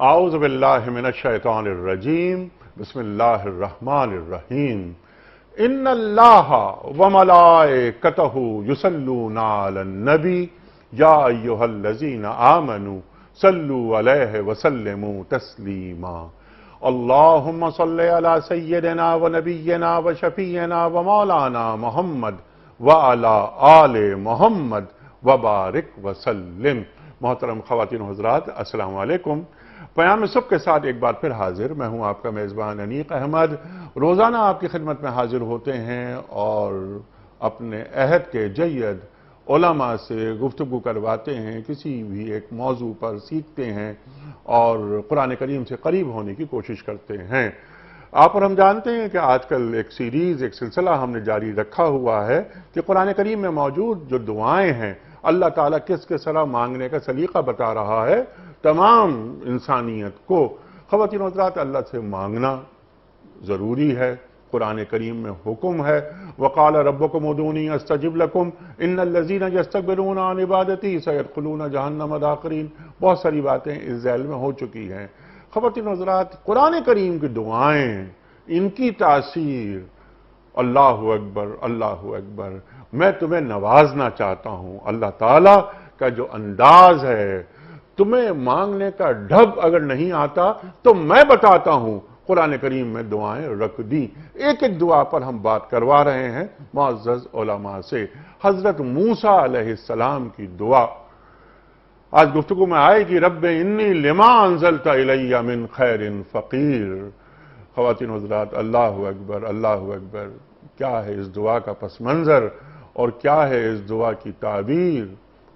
اعوذ باللہ من الشیطان الرجیم بسم اللہ الرحمن الرحیم ان اللہ وملائکتہ یصلون علی النبی یا ایہا الذین آمنوا صلوا علیہ وسلموا تسلیما اللہم صلی علی سیدنا ونبینا وشفیعنا ومولانا محمد وعلی آل محمد وبارک وسلم۔ محترم خواتین و حضرات، السلام علیکم۔ پیام صبح کے ساتھ ایک بار پھر حاضر میں ہوں، آپ کا میزبان انیق احمد۔ روزانہ آپ کی خدمت میں حاضر ہوتے ہیں اور اپنے عہد کے جید علماء سے گفتگو کرواتے ہیں، کسی بھی ایک موضوع پر سیکھتے ہیں اور قرآن کریم سے قریب ہونے کی کوشش کرتے ہیں۔ آپ اور ہم جانتے ہیں کہ آج کل ایک سیریز، ایک سلسلہ ہم نے جاری رکھا ہوا ہے کہ قرآن کریم میں موجود جو دعائیں ہیں، اللہ تعالیٰ کس کے طرح مانگنے کا سلیقہ بتا رہا ہے تمام انسانیت کو۔ خواتین و حضرات، اللہ سے مانگنا ضروری ہے، قرآن کریم میں حکم ہے۔ وَقَالَ رَبُّكُمْ ادْعُونِي أَسْتَجِبْ لَكُمْ إِنَّ الَّذِينَ يَسْتَكْبِرُونَ عَنْ عِبَادَتِي سَيَدْخُلُونَ جَهَنَّمَ دَاخِرِينَ۔ بہت ساری باتیں اس ذیل میں ہو چکی ہیں۔ خواتین و حضرات، قرآن کریم کی دعائیں، ان کی تاثیر، اللہ اکبر، اللہ اکبر۔ میں تمہیں نوازنا چاہتا ہوں۔ اللہ تعالیٰ کا جو انداز ہے، تمہیں مانگنے کا ڈھب اگر نہیں آتا تو میں بتاتا ہوں، قرآن کریم میں دعائیں رکھ دی۔ ایک ایک دعا پر ہم بات کروا رہے ہیں معزز علماء سے۔ حضرت موسیٰ علیہ السلام کی دعا آج گفتگو میں آئے گی۔ رب انی لما انزلت الی من خیر فقیر۔ خواتین و حضرات، اللہ اکبر، اللہ اکبر۔ کیا ہے اس دعا کا پس منظر، اور کیا ہے اس دعا کی تعبیر،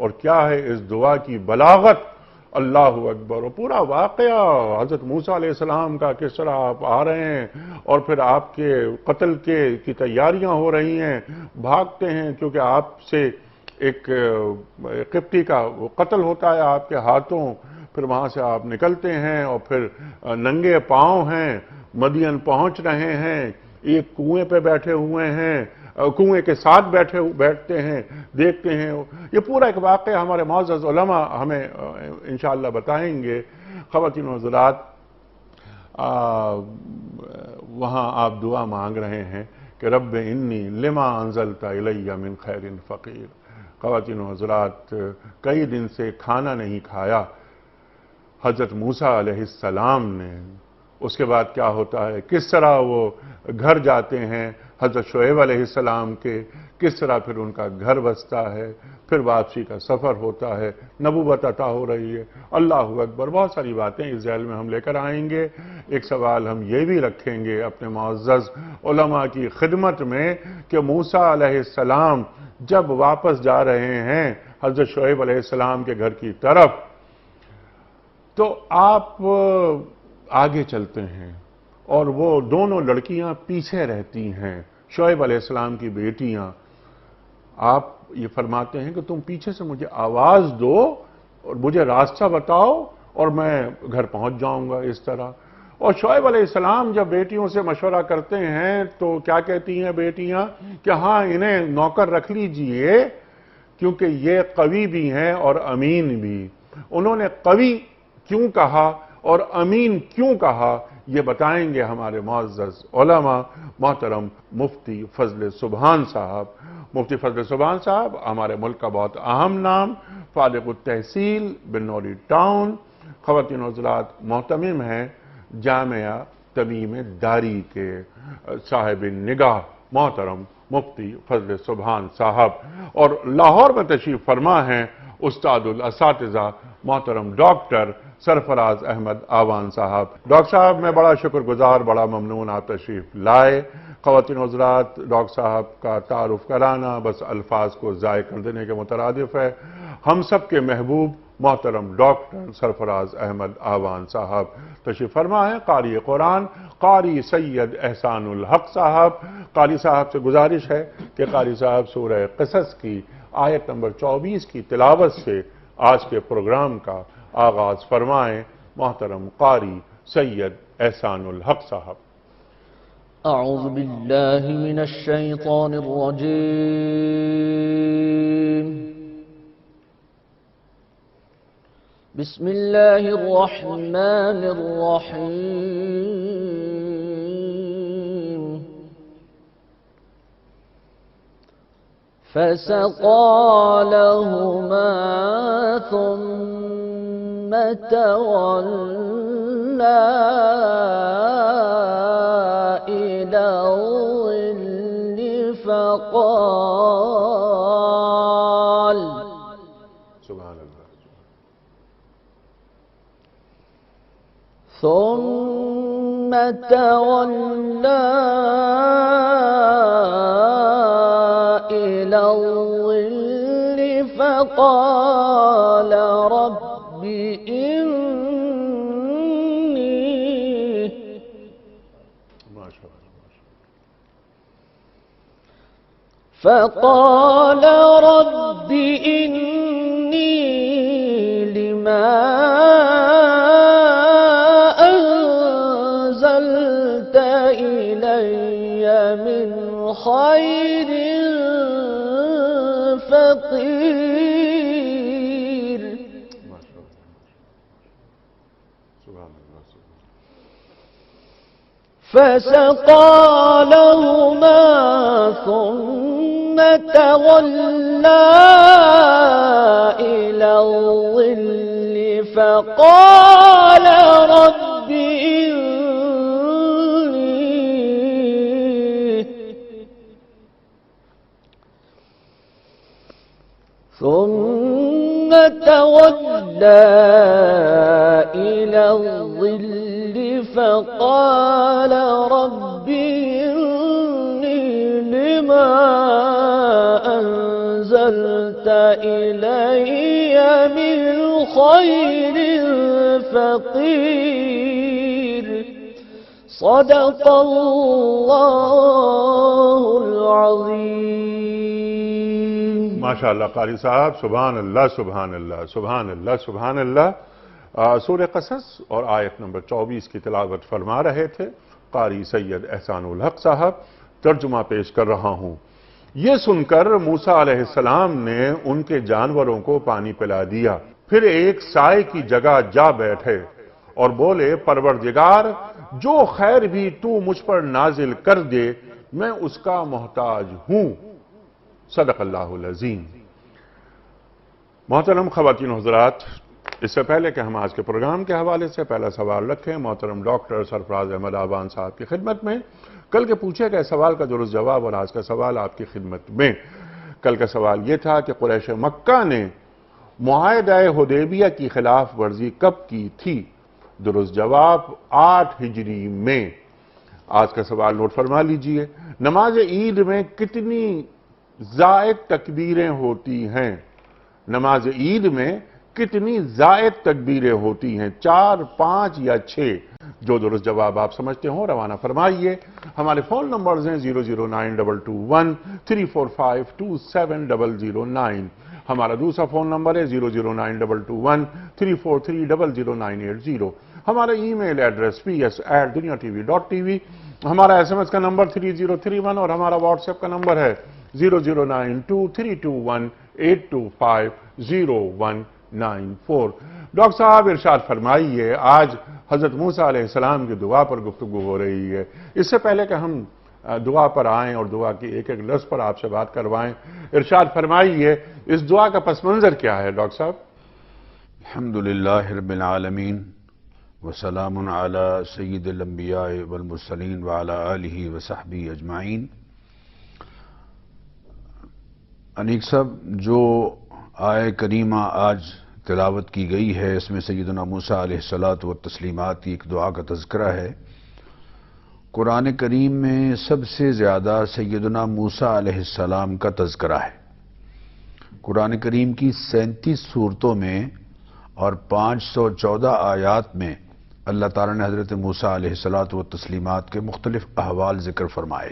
اور کیا ہے اس دعا کی بلاغت۔ اللہ اکبر۔ اور پورا واقعہ حضرت موسیٰ علیہ السلام کا، کس طرح آپ آ رہے ہیں اور پھر آپ کے قتل کی تیاریاں ہو رہی ہیں، بھاگتے ہیں کیونکہ آپ سے ایک قبطی کا وہ قتل ہوتا ہے آپ کے ہاتھوں، پھر وہاں سے آپ نکلتے ہیں اور پھر ننگے پاؤں ہیں، مدین پہنچ رہے ہیں، ایک کنویں پہ بیٹھے ہوئے ہیں، کنویں کے ساتھ بیٹھتے ہیں، دیکھتے ہیں۔ یہ پورا ایک واقعہ ہمارے معزز علماء ہمیں انشاءاللہ بتائیں گے۔ خواتین و حضرات، وہاں آپ دعا مانگ رہے ہیں کہ رب انی لما انزلت الی من خیر فقیر۔ خواتین و حضرات، کئی دن سے کھانا نہیں کھایا حضرت موسیٰ علیہ السلام نے۔ اس کے بعد کیا ہوتا ہے، کس طرح وہ گھر جاتے ہیں حضرت شعیب علیہ السلام کے، کس طرح پھر ان کا گھر بستا ہے، پھر واپسی کا سفر ہوتا ہے، نبوت عطا ہو رہی ہے۔ اللہ اکبر۔ بہت ساری باتیں اس ذیل میں ہم لے کر آئیں گے۔ ایک سوال ہم یہ بھی رکھیں گے اپنے معزز علماء کی خدمت میں کہ موسیٰ علیہ السلام جب واپس جا رہے ہیں حضرت شعیب علیہ السلام کے گھر کی طرف، تو آپ آگے چلتے ہیں اور وہ دونوں لڑکیاں پیچھے رہتی ہیں، شعیب علیہ السلام کی بیٹیاں۔ آپ یہ فرماتے ہیں کہ تم پیچھے سے مجھے آواز دو اور مجھے راستہ بتاؤ اور میں گھر پہنچ جاؤں گا اس طرح۔ اور شعیب علیہ السلام جب بیٹیوں سے مشورہ کرتے ہیں تو کیا کہتی ہیں بیٹیاں کہ ہاں، انہیں نوکر رکھ لیجئے کیونکہ یہ قوی بھی ہیں اور امین بھی۔ انہوں نے قوی کیوں کہا اور امین کیوں کہا، یہ بتائیں گے ہمارے معزز علماء۔ محترم مفتی فضل سبحان صاحب۔ مفتی فضل سبحان صاحب ہمارے ملک کا بہت اہم نام، فارغ التحصیل بنوری ٹاؤن۔ خواتین و حضرات، محتمم ہیں جامعہ تمیم داری کے صاحب نگاہ محترم مفتی فضل سبحان صاحب، اور لاہور میں تشریف فرما ہیں استاد الاساتذہ محترم ڈاکٹر سرفراز احمد آوان صاحب۔ ڈاکٹر صاحب، میں بڑا شکر گزار، بڑا ممنون آپ تشریف لائے۔ خواتین و حضرات، ڈاکٹر صاحب کا تعارف کرانا بس الفاظ کو ضائع کر دینے کے مترادف ہے۔ ہم سب کے محبوب محترم ڈاکٹر سرفراز احمد آوان صاحب تشریف فرما ہے، قاری قرآن، قاری سید احسان الحق صاحب۔ قاری صاحب سے گزارش ہے کہ قاری صاحب سورہ قصص کی آیت نمبر 24 کی تلاوت سے آج کے پروگرام کا آغاز فرمائیں۔ محترم قاری سید احسان الحق صاحب۔ اعوذ باللہ من الشیطان الرجیم، بسم الله الرحمن الرحيم فسقى لهما ثم تولى إلى الظل فقال سبحان اللہ ثم تولى إلى الظل فقال رب إني ما شاء اللہ فقال رب إني لما أنزلت إلي من خير فقير ما شاء اللہ سبحان اللہ فسقى لهما ثم تولى إلى الظل فقال رب إني ثم تولى إلى الظل فقال رب إني لما أنزلت إلي من خير فقير صدق الله العظيم ماشاء اللہ قاری صاحب سبحان اللہ سبحان اللہ سبحان اللہ سبحان اللہ سورہ قصص اور آیت نمبر 24 کی تلاوت فرما رہے تھے قاری سید احسان الحق صاحب ترجمہ پیش کر رہا ہوں یہ سن کر موسیٰ علیہ السلام نے ان کے جانوروں کو پانی پلا دیا پھر ایک سائے کی جگہ جا بیٹھے اور بولے پروردگار جو خیر بھی تو مجھ پر نازل کر دے میں اس کا محتاج ہوں صدق اللہ العظیم محترم خواتین و حضرات اس سے پہلے کہ ہم آج کے پروگرام کے حوالے سے پہلا سوال رکھیں محترم ڈاکٹر سرفراز احمد آبان صاحب کی خدمت میں کل کے پوچھے گئے سوال کا درست جواب اور آج کا سوال آپ کی خدمت میں کل کا سوال یہ تھا کہ قریش مکہ نے معاہدہ حدیبیہ کی خلاف ورزی کب کی تھی درست جواب 8 ہجری میں آج کا سوال نوٹ فرما لیجئے نماز عید میں کتنی زائد تکبیریں ہوتی ہیں نماز عید میں کتنی زائد تکبیریں ہوتی ہیں 4 5 یا 6 جو درست جواب آپ سمجھتے ہوں روانہ فرمائیے ہمارے فون نمبرز ہیں 0092213452709 ہمارا دوسرا فون نمبر ہے 009221343000980 ہمارا ای میل ایڈریس ps@duniatv.tv ہمارا SMS کا نمبر 3031 اور ہمارا واٹس ایپ کا نمبر ہے 0092321825019 ڈاکٹر صاحب ارشاد فرمائیے آج حضرت موسیٰ علیہ السلام کی دعا پر گفتگو ہو رہی ہے اس سے پہلے کہ ہم دعا پر آئیں اور دعا کی ایک ایک لفظ پر آپ سے بات کروائیں ارشاد فرمائیے اس دعا کا پس منظر کیا ہے ڈاکٹر صاحب الحمدللہ رب العالمین وسلام علی سید الانبیاء والمرسلین وعلی آلہ وصحبہ اجمعین انیک صاحب جو آیہ کریمہ آج تلاوت کی گئی ہے اس میں سیدنا موسیٰ علیہ الصلاۃ والتسلیمات کی ایک دعا کا تذکرہ ہے قرآن کریم میں سب سے زیادہ سیدنا موسیٰ علیہ السلام کا تذکرہ ہے قرآن کریم کی 37 صورتوں میں اور 514 آیات میں اللہ تعالیٰ نے حضرت موسیٰ علیہ الصلاۃ والتسلیمات کے مختلف احوال ذکر فرمائے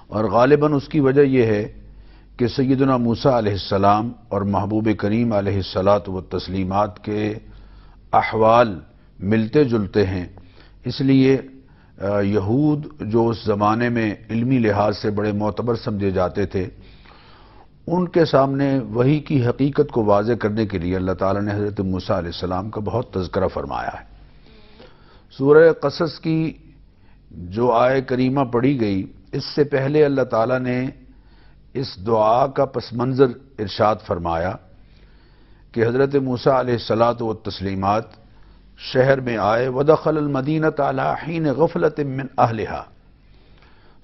اور غالباً اس کی وجہ یہ ہے کہ سیدنا موسیٰ علیہ السلام اور محبوب کریم علیہ الصلاۃ والتسلیمات کے احوال ملتے جلتے ہیں اس لیے یہود جو اس زمانے میں علمی لحاظ سے بڑے معتبر سمجھے جاتے تھے ان کے سامنے وحی کی حقیقت کو واضح کرنے کے لیے اللہ تعالیٰ نے حضرت موسیٰ علیہ السلام کا بہت تذکرہ فرمایا ہے۔ سورہ قصص کی جو آیہ کریمہ پڑھی گئی، اس سے پہلے اللہ تعالیٰ نے اس دعا کا پس منظر ارشاد فرمایا کہ حضرت موسیٰ علیہ الصلاۃ والتسلیمات شہر میں آئے، وَدَخَلَ الْمَدِينَةَ عَلَىٰ حِينِ غَفْلَةٍ مِّنْ أَهْلِهَا،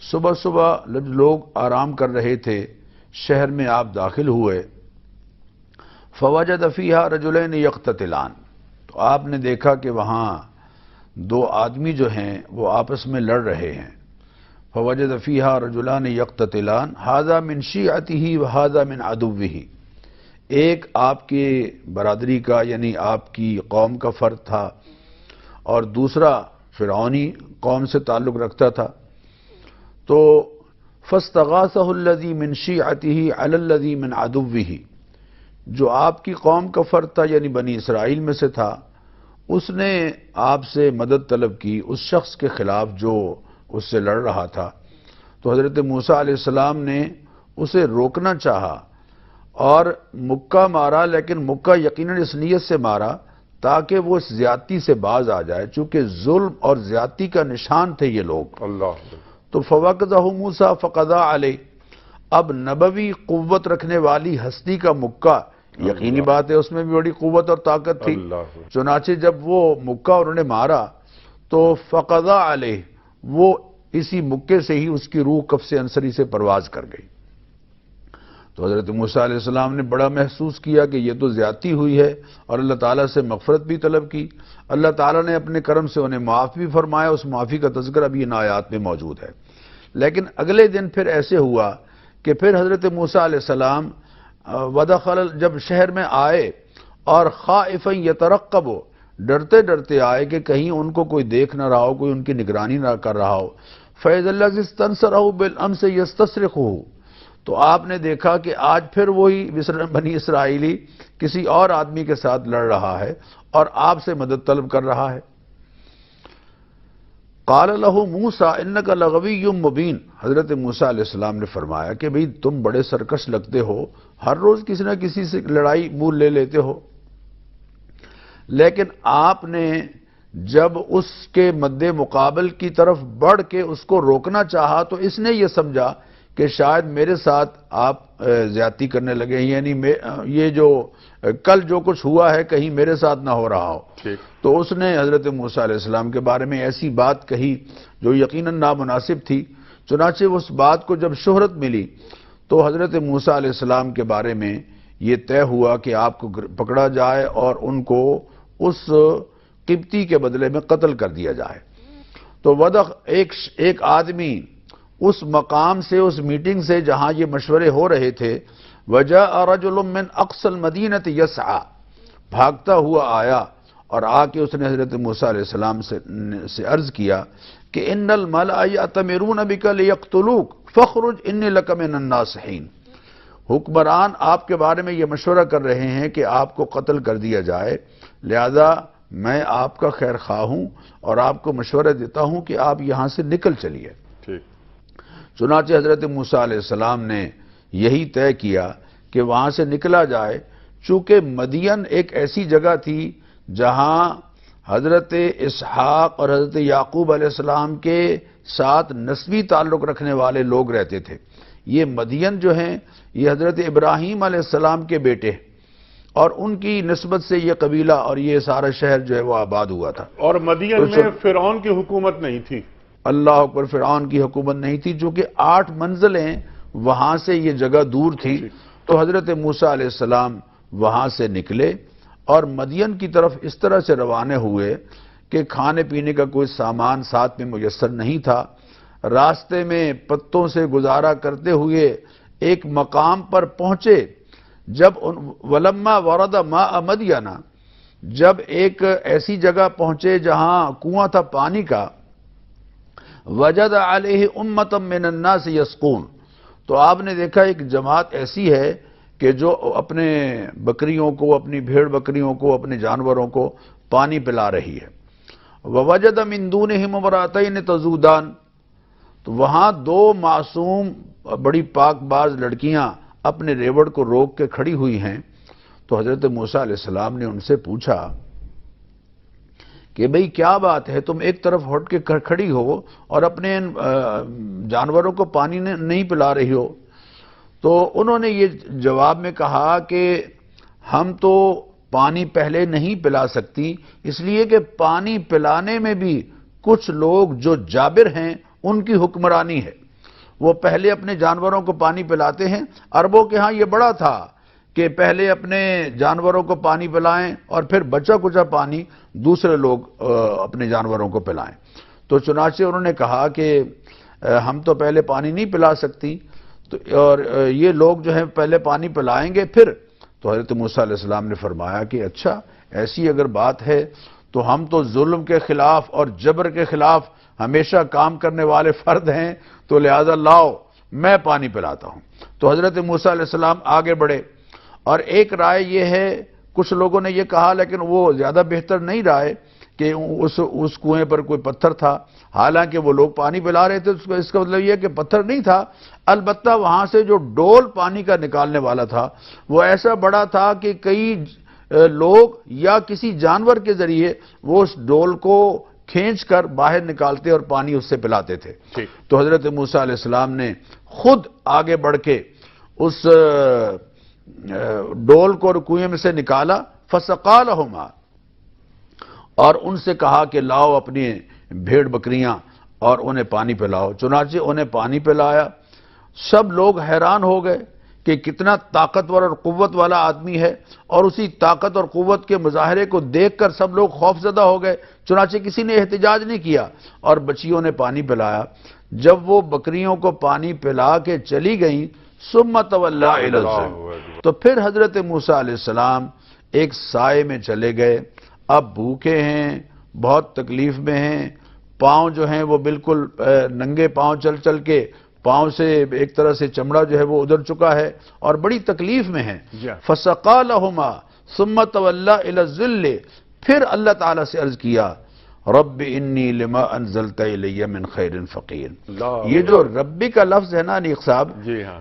صبح صبح لوگ آرام کر رہے تھے، شہر میں آپ داخل ہوئے، فَوَجَدَ فِيهَا رَجُلَيْنِ يَقْتَتِلَانِ، تو آپ نے دیکھا کہ وہاں دو آدمی جو ہیں وہ آپس میں لڑ رہے ہیں۔ فَوَجَدَ فِيهَا رَجُلَانِ يَقْتَتِلَانِ هَذَا مِنْ شِيعَتِهِ وَهَذَا مِنْ عَدُوِّهِ، ایک آپ کے برادری کا یعنی آپ کی قوم کا فرد تھا اور دوسرا فرعونی قوم سے تعلق رکھتا تھا۔ تو فَاسْتَغَاثَهُ الَّذِي مِنْ شِيعَتِهِ عَلَى الَّذِي مِنْ عَدُوِّهِ، جو آپ کی قوم کا فرد تھا یعنی بنی اسرائیل میں سے تھا، اس نے آپ سے مدد طلب کی اس شخص کے خلاف جو اس سے لڑ رہا تھا۔ تو حضرت موسیٰ علیہ السلام نے اسے روکنا چاہا اور مکہ مارا، لیکن مکہ یقیناً اس نیت سے مارا تاکہ وہ اس زیادتی سے باز آ جائے، چونکہ ظلم اور زیادتی کا نشان تھے یہ لوگ۔ اللہ تو فَوَقَذَهُ مُوسَىٰ فَقَضَىٰ عَلَيْهِ، اب نبوی قوت رکھنے والی ہستی کا مکہ، یقینی بات ہے اس میں بھی بڑی قوت اور طاقت تھی، چنانچہ جب وہ مکہ انہوں نے مارا تو فَقَضَىٰ عَلَيْهِ، وہ اسی مکے سے ہی اس کی روح قفس انصری سے پرواز کر گئی۔ تو حضرت موسیٰ علیہ السلام نے بڑا محسوس کیا کہ یہ تو زیادتی ہوئی ہے، اور اللہ تعالیٰ سے مغفرت بھی طلب کی۔ اللہ تعالیٰ نے اپنے کرم سے انہیں معاف بھی فرمایا، اس معافی کا تذکرہ بھی ان آیات میں موجود ہے۔ لیکن اگلے دن پھر ایسے ہوا کہ پھر حضرت موسیٰ علیہ السلام ودخل، جب شہر میں آئے اور خائفا یترقب، ڈرتے ڈرتے آئے کہ کہیں ان کو کوئی دیکھ نہ رہا ہو، کوئی ان کی نگرانی نہ کر رہا ہو۔ فَإِذَا الَّذِي اسْتَنصَرَهُ بِالْأَمْسِ يَسْتَصْرِخُهُ، تو آپ نے دیکھا کہ آج پھر وہی بنی اسرائیلی کسی اور آدمی کے ساتھ لڑ رہا ہے اور آپ سے مدد طلب کر رہا ہے۔ قال له موسیٰ انک لغوی مبین، حضرت موسیٰ علیہ السلام نے فرمایا کہ بھئی تم بڑے سرکش لگتے ہو، ہر روز کسی نہ کسی سے لڑائی مول لے لیتے ہو۔ لیکن آپ نے جب اس کے مد مقابل کی طرف بڑھ کے اس کو روکنا چاہا تو اس نے یہ سمجھا کہ شاید میرے ساتھ آپ زیادتی کرنے لگے، یعنی یہ جو کل جو کچھ ہوا ہے کہیں میرے ساتھ نہ ہو رہا ہو۔ تو اس نے حضرت موسیٰ علیہ السلام کے بارے میں ایسی بات کہی جو یقیناً نامناسب تھی۔ چنانچہ اس بات کو جب شہرت ملی تو حضرت موسیٰ علیہ السلام کے بارے میں یہ طے ہوا کہ آپ کو پکڑا جائے اور ان کو اس قبطی کے بدلے میں قتل کر دیا جائے۔ تو ایک آدمی اس مقام سے، اس میٹنگ سے جہاں یہ مشورے ہو رہے تھے، وَجَاءَ رَجُلٌ مِّنْ أَقْصَى الْمَدِينَةِ يَسْعَىٰ، بھاگتا ہوا آیا اور آ کے اس نے حضرت موسیٰ علیہ السلام سے عرض کیا کہ اِنَّ الْمَلَأَ يَأْتَمِرُونَ بِكَ لِيَقْتُلُوكَ فَاخْرُجْ إِنِّي لَكَ مِنَ النَّاصِحِينَ، حکمران آپ کے بارے میں یہ مشورہ کر رہے ہیں کہ آپ کو قتل کر دیا جائے، لہذا میں آپ کا خیر خواہ ہوں اور آپ کو مشورہ دیتا ہوں کہ آپ یہاں سے نکل چلیے۔ چنانچہ حضرت موسیٰ علیہ السلام نے یہی طے کیا کہ وہاں سے نکلا جائے، چونکہ مدین ایک ایسی جگہ تھی جہاں حضرت اسحاق اور حضرت یعقوب علیہ السلام کے ساتھ نسبی تعلق رکھنے والے لوگ رہتے تھے۔ یہ مدین جو ہیں یہ حضرت ابراہیم علیہ السلام کے بیٹے ہیں، اور ان کی نسبت سے یہ قبیلہ اور یہ سارا شہر جو ہے وہ آباد ہوا تھا۔ اور مدین میں فرعون کی حکومت نہیں تھی، اللہ اکبر، فرعون کی حکومت نہیں تھی، چونکہ 8 منزلیں وہاں سے یہ جگہ دور تھی۔ تو حضرت موسیٰ علیہ السلام وہاں سے نکلے اور مدین کی طرف اس طرح سے روانہ ہوئے کہ کھانے پینے کا کوئی سامان ساتھ میں میسر نہیں تھا۔ راستے میں پتوں سے گزارا کرتے ہوئے ایک مقام پر پہنچے، جب وَلَمَّا وَرَدَ مَاءَ مَدْيَنَ، جب ایک ایسی جگہ پہنچے جہاں کنواں تھا پانی کا، وَجَدَ عَلَيْهِ أُمَّةً مِّنَ النَّاسِ يَسْقُونَ، تو آپ نے دیکھا ایک جماعت ایسی ہے کہ جو اپنے بکریوں کو، اپنی بھیڑ بکریوں کو، اپنے جانوروں کو پانی پلا رہی ہے۔ وَوَجَدَ مِن دُونِهِمْ امْرَأَتَيْنِ تَذُودَانِ، تو وہاں 2 معصوم بڑی پاک باز لڑکیاں اپنے ریوڑ کو روک کے کھڑی ہوئی ہیں، تو حضرت موسیٰ علیہ السلام نے ان سے پوچھا کہ بھئی کیا بات ہے، تم ایک طرف ہٹ کے کھڑی ہو اور اپنے جانوروں کو پانی نہیں پلا رہی ہو؟ تو انہوں نے یہ جواب میں کہا کہ ہم تو پانی پہلے نہیں پلا سکتی، اس لیے کہ پانی پلانے میں بھی کچھ لوگ جو جابر ہیں ان کی حکمرانی ہے، وہ پہلے اپنے جانوروں کو پانی پلاتے ہیں۔ عربوں کے ہاں یہ بڑا تھا کہ پہلے اپنے جانوروں کو پانی پلائیں اور پھر بچا کچا پانی دوسرے لوگ اپنے جانوروں کو پلائیں۔ تو چنانچہ انہوں نے کہا کہ ہم تو پہلے پانی نہیں پلا سکتی، اور یہ لوگ جو ہیں پہلے پانی پلائیں گے پھر۔ تو حضرت موسیٰ علیہ السلام نے فرمایا کہ اچھا ایسی اگر بات ہے تو ہم تو ظلم کے خلاف اور جبر کے خلاف ہمیشہ کام کرنے والے فرد ہیں، تو لہذا لاؤ میں پانی پلاتا ہوں۔ تو حضرت موسیٰ علیہ السلام آگے بڑھے، اور ایک رائے یہ ہے، کچھ لوگوں نے یہ کہا لیکن وہ زیادہ بہتر نہیں رائے کہ اس کنویں پر کوئی پتھر تھا، حالانکہ وہ لوگ پانی پلا رہے تھے، اس کا مطلب یہ ہے کہ پتھر نہیں تھا، البتہ وہاں سے جو ڈول پانی کا نکالنے والا تھا وہ ایسا بڑا تھا کہ کئی لوگ یا کسی جانور کے ذریعے وہ اس ڈول کو کھینچ کر باہر نکالتے اور پانی اس سے پلاتے تھے۔ تو حضرت موسیٰ علیہ السلام نے خود آگے بڑھ کے اس ڈول کو کنویں میں سے نکالا، فسقا لہما، اور ان سے کہا کہ لاؤ اپنی بھیڑ بکریاں اور انہیں پانی پلاؤ۔ چنانچہ انہیں پانی پلایا۔ سب لوگ حیران ہو گئے کہ کتنا طاقتور اور قوت والا آدمی ہے، اور اسی طاقت اور قوت کے مظاہرے کو دیکھ کر سب لوگ خوف زدہ ہو گئے۔ چنانچہ کسی نے احتجاج نہیں کیا اور بچیوں نے پانی پلایا۔ جب وہ بکریوں کو پانی پلا کے چلی گئیں، ثم تولی الی الظل، تو پھر حضرت موسیٰ علیہ السلام ایک سائے میں چلے گئے۔ اب بھوکے ہیں، بہت تکلیف میں ہیں، پاؤں جو ہیں وہ بالکل ننگے پاؤں چل چل کے پاؤں سے ایک طرح سے چمڑا جو ہے وہ ادھر چکا ہے اور بڑی تکلیف میں ہیں۔ فسقا لہما ثم تولی الی الظل، پھر اللہ تعالیٰ سے عرض کیا رب انی لما انزلت الی من خیر فقیر۔ یہ جو ربی کا لفظ ہے نا انیق صاحب،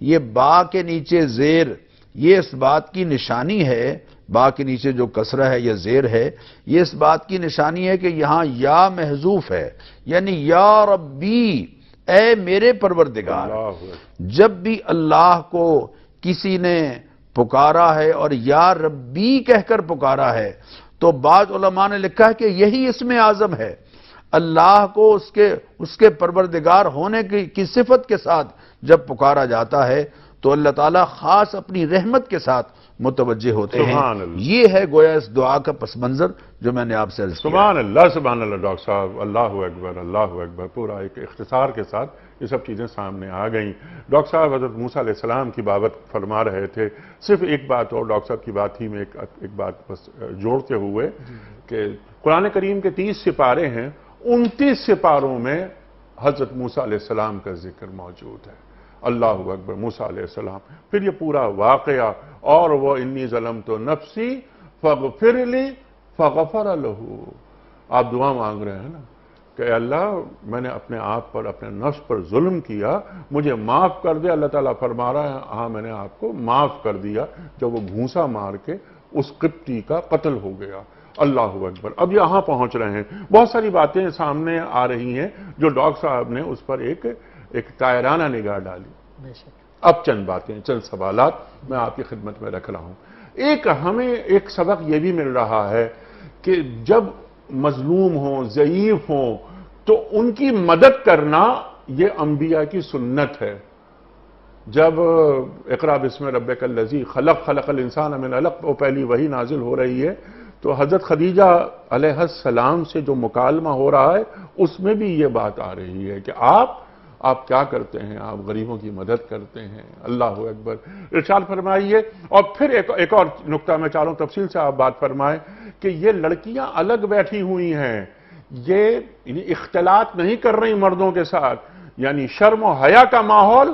یہ با کے نیچے زیر، یہ اس بات کی نشانی ہے، با کے نیچے جو کسرہ ہے یا زیر ہے، یہ اس بات کی نشانی ہے کہ یہاں یا محذوف ہے، یعنی یا ربی، اے میرے پروردگار۔ جب بھی اللہ کو کسی نے پکارا ہے اور یا ربی کہہ کر پکارا ہے تو بعض علماء نے لکھا ہے کہ یہی اسم اعظم ہے۔ اللہ کو اس کے پروردگار ہونے کی صفت کے ساتھ جب پکارا جاتا ہے تو اللہ تعالیٰ خاص اپنی رحمت کے ساتھ متوجہ ہوتے ہیں۔ یہ ہے گویا اس دعا کا پس منظر جو میں نے آپ سے عرض کیا۔ سبحان اللہ، سبحان اللہ ڈاکٹر صاحب، اللہ اکبر، اللہ اکبر، پورا ایک اختصار کے ساتھ یہ سب چیزیں سامنے آ گئیں۔ ڈاکٹر صاحب حضرت موسیٰ علیہ السلام کی بابت فرما رہے تھے، صرف ایک بات اور ڈاکٹر صاحب کی بات ہی میں ایک بات بس جوڑتے ہوئے کہ قرآن کریم کے 30 سپارے ہیں، 29 سپاروں میں حضرت موسیٰ علیہ السلام کا ذکر موجود ہے۔ اللہ اکبر، موسیٰ علیہ السلام، پھر یہ پورا واقعہ، اور وہ انی ظلمت نفسی فاغفر لی فغفر لہ۔ آپ دعا مانگ رہے ہیں نا کہ اے اللہ میں نے اپنے آپ پر، اپنے نفس پر ظلم کیا، مجھے معاف کر دے۔ اللہ تعالیٰ فرما رہا ہے ہاں میں نے آپ کو معاف کر دیا جب وہ گھونسا مار کے اس قبطی کا قتل ہو گیا۔ اللہ اکبر۔ اب یہاں پہنچ رہے ہیں، بہت ساری باتیں سامنے آ رہی ہیں جو ڈاکٹر صاحب نے اس پر ایک طائرانہ نگاہ ڈالی۔ اب چند باتیں، چند سوالات میں آپ کی خدمت میں رکھ رہا ہوں۔ ہمیں ایک سبق یہ بھی مل رہا ہے کہ جب مظلوم ہوں، ضعیف ہوں، تو ان کی مدد کرنا یہ انبیاء کی سنت ہے۔ جب اقرا بسم ربک الذی خلق الانسان من علق وہ پہلی وحی نازل ہو رہی ہے تو حضرت خدیجہ علیہ السلام سے جو مکالمہ ہو رہا ہے اس میں بھی یہ بات آ رہی ہے کہ آپ کیا کرتے ہیں، آپ غریبوں کی مدد کرتے ہیں۔ اللہ اکبر۔ ارشاد فرمائیے، اور پھر ایک اور نقطہ میں چاہوں تفصیل سے آپ بات فرمائیں کہ یہ لڑکیاں الگ بیٹھی ہوئی ہیں، یہ اختلاط نہیں کر رہی مردوں کے ساتھ، یعنی شرم و حیا کا ماحول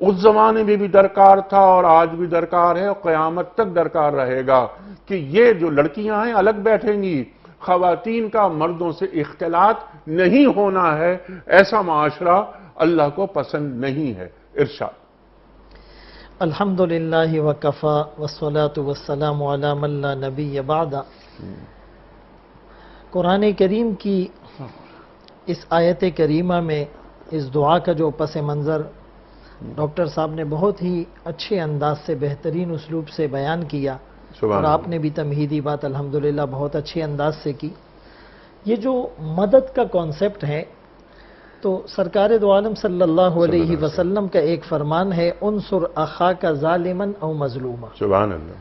اس زمانے میں بھی درکار تھا اور آج بھی درکار ہے اور قیامت تک درکار رہے گا کہ یہ جو لڑکیاں ہیں الگ بیٹھیں گی۔ خواتین کا مردوں سے اختلاط نہیں ہونا ہے، ایسا معاشرہ اللہ کو پسند نہیں ہے۔ ارشاد۔ الحمدللہ وکفا والصلاة والسلام علی من لا نبی بعد. قرآن کریم کی اس آیت کریمہ میں اس دعا کا جو پس منظر ڈاکٹر صاحب نے بہت ہی اچھے انداز سے بہترین اسلوب سے بیان کیا اور آپ نے بھی تمہیدی بات الحمدللہ بہت اچھے انداز سے کی. یہ جو مدد کا کانسیپٹ ہے تو سرکار دو عالم صلی اللہ علیہ وسلم کا ایک فرمان ہے انصر اخاک ظالما او مظلوما، سبحان اللہ.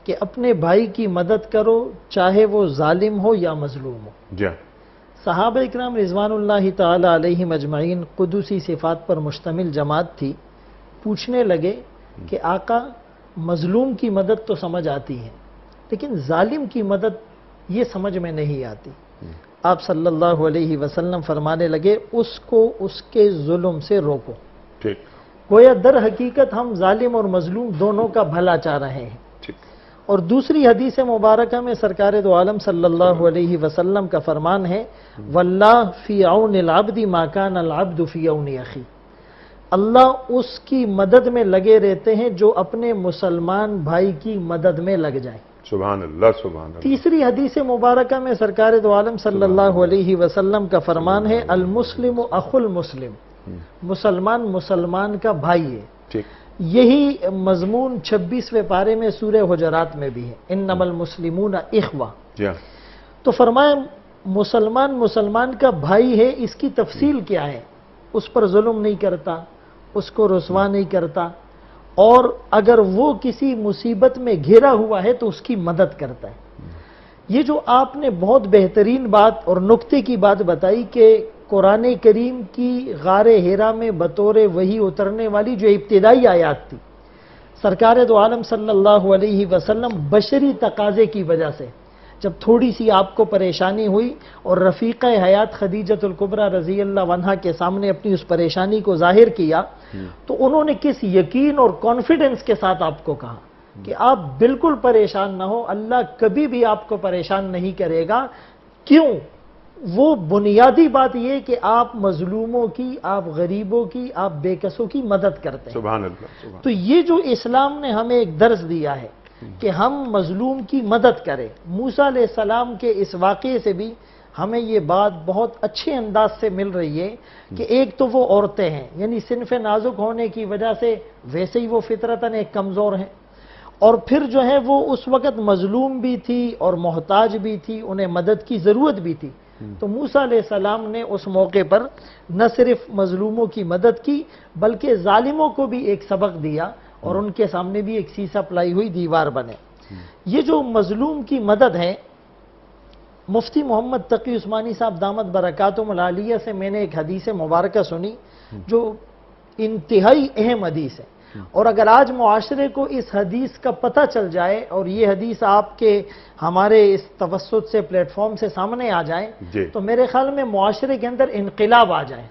کہ اپنے بھائی کی مدد کرو چاہے وہ ظالم ہو یا مظلوم ہو. جی صحابہ اکرام رضوان اللہ تعالی علیہم اجمعین قدسی صفات پر مشتمل جماعت تھی. پوچھنے لگے کہ آقا مظلوم کی مدد تو سمجھ آتی ہے لیکن ظالم کی مدد یہ سمجھ میں نہیں آتی. آپ صلی اللہ علیہ وسلم فرمانے لگے اس کو اس کے ظلم سے روکو. ٹھیک. گویا در حقیقت ہم ظالم اور مظلوم دونوں کا بھلا چاہ رہے ہیں. اور دوسری حدیث مبارکہ میں سرکار دو عالم صلی اللہ علیہ وسلم کا فرمان ہے واللہ فی عون العبد ما کان العبد فی عون اخی، اللہ اس کی مدد میں لگے رہتے ہیں جو اپنے مسلمان بھائی کی مدد میں لگ جائیں. سبحان اللہ سبحان اللہ. تیسری حدیث مبارکہ میں سرکار دو عالم صلی اللہ علیہ وسلم کا فرمان ہے المسلم اخو المسلم، مسلمان مسلمان کا بھائی ہے. ٹھیک. یہی مضمون 26ویں پارے میں سورہ حجرات میں بھی ہے انما المسلمون اخوہ. جی تو فرمایا مسلمان مسلمان کا بھائی ہے. اس کی تفصیل کیا ہے؟ اس پر ظلم نہیں کرتا، اس کو رسوا نہیں کرتا، اور اگر وہ کسی مصیبت میں گھرا ہوا ہے تو اس کی مدد کرتا ہے. یہ جو آپ نے بہت بہترین بات اور نکتے کی بات بتائی کہ قرآن کریم کی غار ہیرا میں بطور وحی اترنے والی جو ابتدائی آیات تھی، سرکار دو عالم صلی اللہ علیہ وسلم بشری تقاضے کی وجہ سے جب تھوڑی سی آپ کو پریشانی ہوئی اور رفیقہ حیات خدیجۃ الکبریٰ رضی اللہ عنہا کے سامنے اپنی اس پریشانی کو ظاہر کیا تو انہوں نے کس یقین اور کانفیڈنس کے ساتھ آپ کو کہا کہ آپ بالکل پریشان نہ ہو، اللہ کبھی بھی آپ کو پریشان نہیں کرے گا. کیوں؟ وہ بنیادی بات یہ کہ آپ مظلوموں کی، آپ غریبوں کی، آپ بے کسوں کی مدد کرتے ہیں. سبحان اللہ سبحان. تو یہ جو اسلام نے ہمیں ایک درس دیا ہے کہ ہم مظلوم کی مدد کریں. موسیٰ علیہ السلام کے اس واقعے سے بھی ہمیں یہ بات بہت اچھے انداز سے مل رہی ہے کہ ایک تو وہ عورتیں ہیں، یعنی صنف نازک ہونے کی وجہ سے ویسے ہی وہ فطرتاً ایک کمزور ہیں، اور پھر جو ہے وہ اس وقت مظلوم بھی تھی اور محتاج بھی تھی، انہیں مدد کی ضرورت بھی تھی. تو موسیٰ علیہ السلام نے اس موقع پر نہ صرف مظلوموں کی مدد کی بلکہ ظالموں کو بھی ایک سبق دیا اور ان کے سامنے بھی ایک سیسا پلائی ہوئی دیوار بنے. یہ جو مظلوم کی مدد ہے، مفتی محمد تقی عثمانی صاحب دامت برکاتہم العالیہ سے میں نے ایک حدیث مبارکہ سنی جو انتہائی اہم حدیث ہے. اور اگر آج معاشرے کو اس حدیث کا پتہ چل جائے اور یہ حدیث آپ کے ہمارے اس توسط سے پلیٹ فارم سے سامنے آ جائے تو میرے خیال میں معاشرے کے اندر انقلاب آ جائے.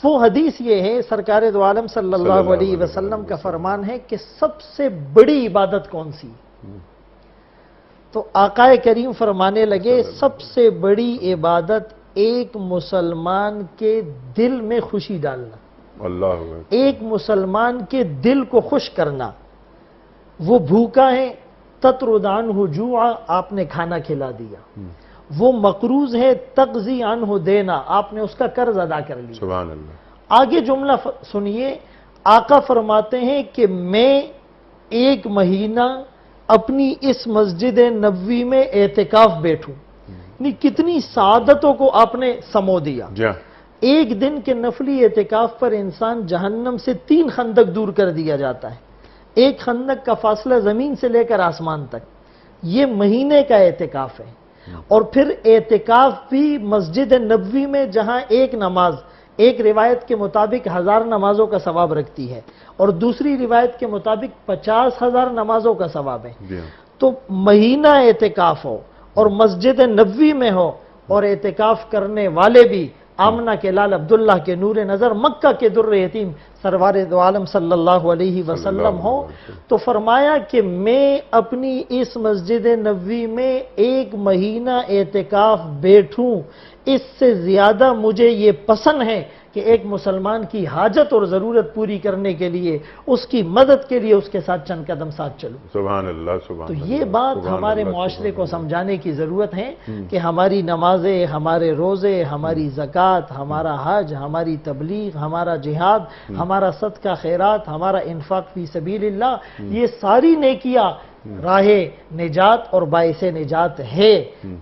وہ حدیث یہ ہے، سرکار دو عالم صلی اللہ علیہ وسلم کا فرمان ہے کہ سب سے بڑی عبادت کون سی؟ تو آقا کریم فرمانے لگے سب سے بڑی عبادت ایک مسلمان کے دل میں خوشی ڈالنا. اللہ ایک مسلمان کے دل کو خوش کرنا. وہ بھوکا ہے تطرد عنہ جوعا، آپ نے کھانا کھلا دیا. وہ مقروض ہے تقضی عنہ دینا، آپ نے اس کا قرض ادا کر لیا. سبحان اللہ. آگے جملہ سنیے، آقا فرماتے ہیں کہ میں ایک مہینہ اپنی اس مسجد نبوی میں اعتکاف بیٹھوں. یعنی کتنی سعادتوں کو آپ نے سمو دیا. ایک دن کے نفلی اعتکاف پر انسان جہنم سے 3 خندق دور کر دیا جاتا ہے. ایک خندق کا فاصلہ زمین سے لے کر آسمان تک. یہ مہینے کا اعتکاف ہے. اور پھر اعتکاف بھی مسجد نبوی میں جہاں ایک نماز ایک روایت کے مطابق 1000 نمازوں کا ثواب رکھتی ہے اور دوسری روایت کے مطابق 50,000 نمازوں کا ثواب ہے. تو مہینہ اعتکاف ہو اور مسجد نبوی میں ہو اور اعتکاف کرنے والے بھی آمنہ کے لال عبداللہ کے نور نظر مکہ کے در یتیم سرور دو عالم صلی اللہ علیہ وسلم ہو، تو فرمایا کہ میں اپنی اس مسجد نبوی میں 1 مہینہ اعتکاف بیٹھوں، اس سے زیادہ مجھے یہ پسند ہے کہ ایک مسلمان کی حاجت اور ضرورت پوری کرنے کے لیے اس کی مدد کے لیے اس کے ساتھ چند قدم ساتھ چلوں. سبحان اللہ سبحان تو اللہ. یہ بات سبحان ہمارے اللہ، معاشرے کو سبحان سمجھانے کی ضرورت ہے کہ ہماری نمازیں، ہمارے روزے، ہماری زکوٰۃ، ہمارا حج، ہماری تبلیغ، ہمارا جہاد، ہمارا صدقہ خیرات، ہمارا انفاق فی سبیل اللہ، یہ ساری نیکیاں راہ نجات اور باعث نجات ہے.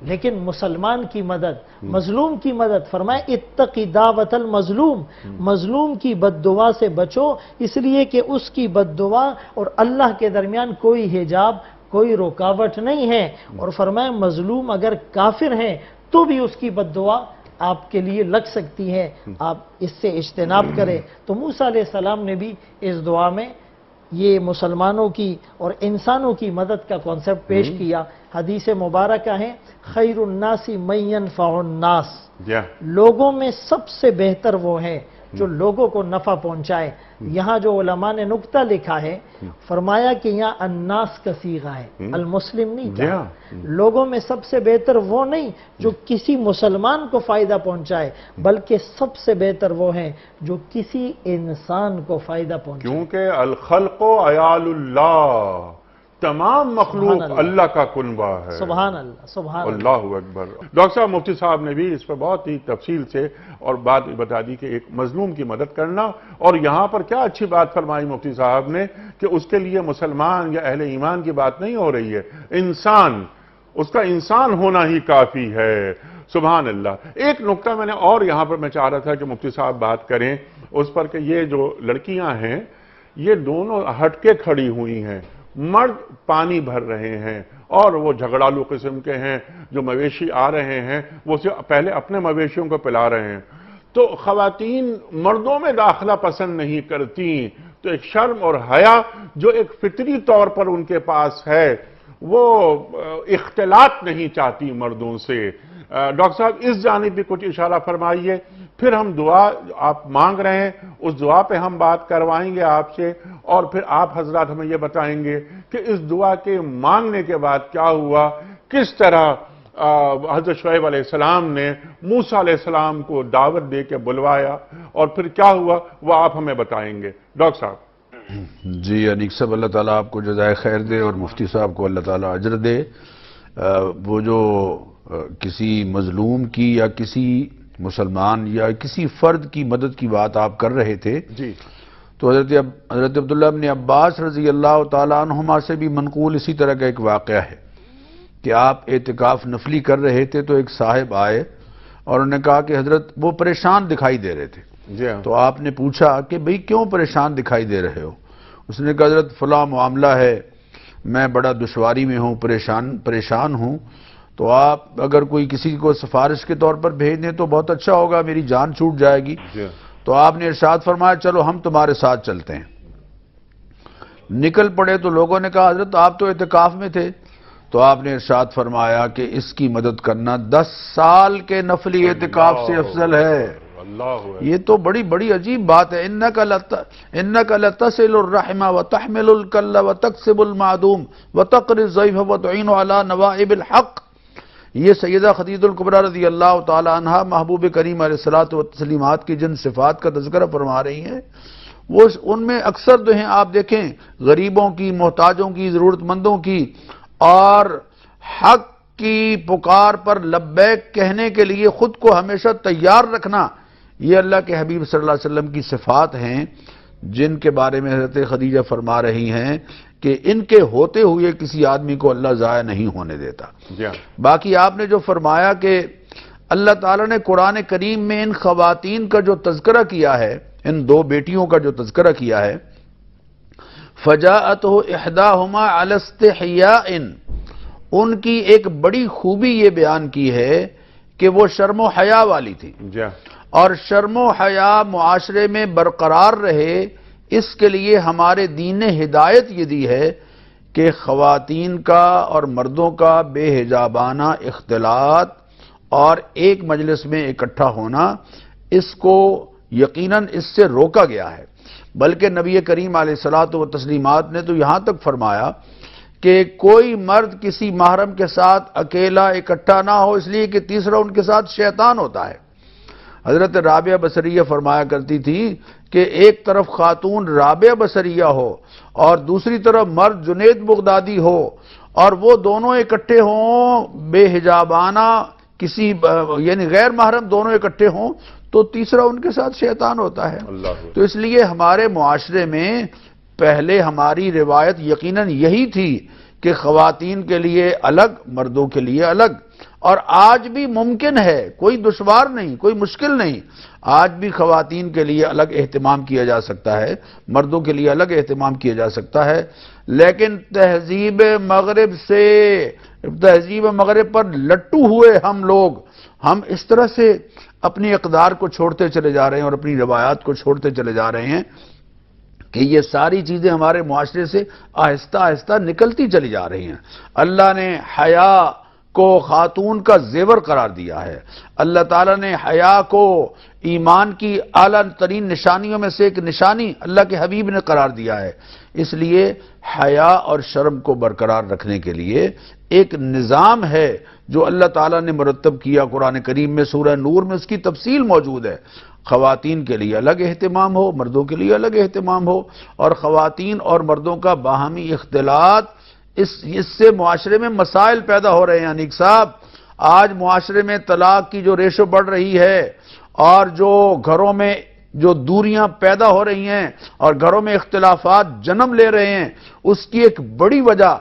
لیکن مسلمان کی مدد، مظلوم کی مدد، فرمائے اتقی دعوت المظلوم، مظلوم کی بد دعا سے بچو، اس لیے کہ اس کی بد دعا اور اللہ کے درمیان کوئی حجاب، کوئی رکاوٹ نہیں ہے. اور فرمائے مظلوم اگر کافر ہیں تو بھی اس کی بد دعا آپ کے لیے لگ سکتی ہے، آپ اس سے اجتناب کریں. تو موسیٰ علیہ السلام نے بھی اس دعا میں یہ مسلمانوں کی اور انسانوں کی مدد کا کانسیپٹ پیش کیا. حدیث مبارکہ ہے خیر الناس من ینفع الناس، لوگوں میں سب سے بہتر وہ ہے جو لوگوں کو نفع پہنچائے. یہاں جو علماء نے نکتہ لکھا ہے، فرمایا کہ یہاں الناس کا صیغہ ہے، المسلم نہیں کہا. لوگوں میں سب سے بہتر وہ نہیں جو کسی مسلمان کو فائدہ پہنچائے، بلکہ سب سے بہتر وہ ہیں جو کسی انسان کو فائدہ پہنچائے. کیونکہ الخلق عیال اللہ، تمام مخلوق اللہ کا کنبہ ہے. سبحان اللہ، سبحان اللہ. اللہ اکبر. ڈاکٹر صاحب مفتی صاحب نے بھی اس پر بہت ہی تفصیل سے اور بات بتا دی کہ ایک مظلوم کی مدد کرنا، اور یہاں پر کیا اچھی بات فرمائی مفتی صاحب نے کہ اس کے لیے مسلمان یا اہل ایمان کی بات نہیں ہو رہی ہے، انسان، اس کا انسان ہونا ہی کافی ہے. سبحان اللہ. ایک نقطہ میں نے اور یہاں پر میں چاہ رہا تھا کہ مفتی صاحب بات کریں اس پر کہ یہ جو لڑکیاں ہیں یہ دونوں ہٹ کے کھڑی ہوئی ہیں. مرد پانی بھر رہے ہیں اور وہ جھگڑالو قسم کے ہیں، جو مویشی آ رہے ہیں وہ پہلے اپنے مویشیوں کو پلا رہے ہیں. تو خواتین مردوں میں داخلہ پسند نہیں کرتی، تو ایک شرم اور حیا جو ایک فطری طور پر ان کے پاس ہے، وہ اختلاط نہیں چاہتی مردوں سے. ڈاکٹر صاحب اس جانب بھی کچھ اشارہ فرمائیے، پھر ہم دعا آپ مانگ رہے ہیں اس دعا پہ ہم بات کروائیں گے آپ سے، اور پھر آپ حضرات ہمیں یہ بتائیں گے کہ اس دعا کے مانگنے کے بعد کیا ہوا، کس طرح حضرت شعیب علیہ السلام نے موسیٰ علیہ السلام کو دعوت دے کے بلوایا، اور پھر کیا ہوا وہ آپ ہمیں بتائیں گے. ڈاکٹر صاحب. جی انیک صاحب، اللہ تعالیٰ آپ کو جزائے خیر دے اور مفتی صاحب کو اللہ تعالیٰ اجر دے. وہ جو کسی مظلوم کی یا کسی مسلمان یا کسی فرد کی مدد کی بات آپ کر رہے تھے، جی، تو حضرت عبداللہ بن عباس رضی اللہ تعالیٰ عنہما سے بھی منقول اسی طرح کا ایک واقعہ ہے کہ آپ اعتکاف نفلی کر رہے تھے تو ایک صاحب آئے اور انہوں نے کہا کہ حضرت وہ پریشان دکھائی دے رہے تھے. جی ہاں. تو آپ نے پوچھا کہ بھئی کیوں پریشان دکھائی دے رہے ہو؟ اس نے کہا حضرت فلاں معاملہ ہے، میں بڑا دشواری میں ہوں، پریشان ہوں، تو آپ اگر کوئی کسی کو سفارش کے طور پر بھیج دیں تو بہت اچھا ہوگا، میری جان چھوٹ جائے گی. تو آپ نے ارشاد فرمایا چلو ہم تمہارے ساتھ چلتے ہیں. نکل پڑے تو لوگوں نے کہا حضرت آپ تو اعتکاف میں تھے. تو آپ نے ارشاد فرمایا کہ اس کی مدد کرنا 10 سال کے نفلی اعتکاف سے افضل ہے. یہ تو بڑی عجیب بات ہے. انک لتصل الرحم وتحمل الکل وتکسب المعدوم وتقری الضیف وتعین علی نوائب الحق. یہ سیدہ خدیجہ الکبریٰ رضی اللہ تعالی عنہا محبوب کریم علیہ الصلوۃ والتسلیمات کی جن صفات کا تذکرہ فرما رہی ہیں، وہ ان میں اکثر جو ہیں آپ دیکھیں غریبوں کی، محتاجوں کی، ضرورت مندوں کی اور حق کی پکار پر لبیک کہنے کے لیے خود کو ہمیشہ تیار رکھنا، یہ اللہ کے حبیب صلی اللہ علیہ وسلم کی صفات ہیں جن کے بارے میں حضرت خدیجہ فرما رہی ہیں کہ ان کے ہوتے ہوئے کسی آدمی کو اللہ ضائع نہیں ہونے دیتا. باقی آپ نے جو فرمایا کہ اللہ تعالیٰ نے قرآن کریم میں ان خواتین کا جو تذکرہ کیا ہے، ان 2 بیٹیوں کا جو تذکرہ کیا ہے، فَجَاءَتْهُ إِحْدَاهُمَا عَلَى اسْتِحْيَاءٍ، ان کی ایک بڑی خوبی یہ بیان کی ہے کہ وہ شرم و حیا والی تھی، اور شرم و حیا معاشرے میں برقرار رہے اس کے لیے ہمارے دین نے ہدایت یہ دی ہے کہ خواتین کا اور مردوں کا بے حجابانہ اختلاط اور ایک مجلس میں اکٹھا ہونا، اس کو یقیناً اس سے روکا گیا ہے. بلکہ نبی کریم علیہ الصلوۃ والتسلیمات نے تو یہاں تک فرمایا کہ کوئی مرد کسی محرم کے ساتھ اکیلا اکٹھا نہ ہو، اس لیے کہ تیسرا ان کے ساتھ شیطان ہوتا ہے. حضرت رابعہ بصریہ فرمایا کرتی تھی کہ ایک طرف خاتون رابعہ بصریہ ہو اور دوسری طرف مرد جنید بغدادی ہو اور وہ دونوں اکٹھے ہوں بے حجابانہ کسی یعنی غیر محرم دونوں اکٹھے ہوں تو تیسرا ان کے ساتھ شیطان ہوتا ہے. تو اس لیے ہمارے معاشرے میں پہلے ہماری روایت یقیناً یہی تھی کہ خواتین کے لیے الگ مردوں کے لیے الگ، اور آج بھی ممکن ہے، کوئی دشوار نہیں، کوئی مشکل نہیں، آج بھی خواتین کے لیے الگ اہتمام کیا جا سکتا ہے، مردوں کے لیے الگ اہتمام کیا جا سکتا ہے. لیکن تہذیب مغرب پر لٹو ہوئے ہم لوگ، ہم اس طرح سے اپنی اقدار کو چھوڑتے چلے جا رہے ہیں اور اپنی روایات کو چھوڑتے چلے جا رہے ہیں کہ یہ ساری چیزیں ہمارے معاشرے سے آہستہ آہستہ نکلتی چلی جا رہی ہیں. اللہ نے حیا کو خاتون کا زیور قرار دیا ہے. اللہ تعالیٰ نے حیا کو ایمان کی اعلیٰ ترین نشانیوں میں سے ایک نشانی اللہ کے حبیب نے قرار دیا ہے. اس لیے حیا اور شرم کو برقرار رکھنے کے لیے ایک نظام ہے جو اللہ تعالیٰ نے مرتب کیا. قرآن کریم میں سورہ نور میں اس کی تفصیل موجود ہے. خواتین کے لیے الگ اہتمام ہو، مردوں کے لیے الگ اہتمام ہو، اور خواتین اور مردوں کا باہمی اختلاط، اس سے معاشرے میں مسائل پیدا ہو رہے ہیں. انیک صاحب، آج معاشرے میں طلاق کی جو ریشو بڑھ رہی ہے اور جو گھروں میں جو دوریاں پیدا ہو رہی ہیں اور گھروں میں اختلافات جنم لے رہے ہیں، اس کی ایک بڑی وجہ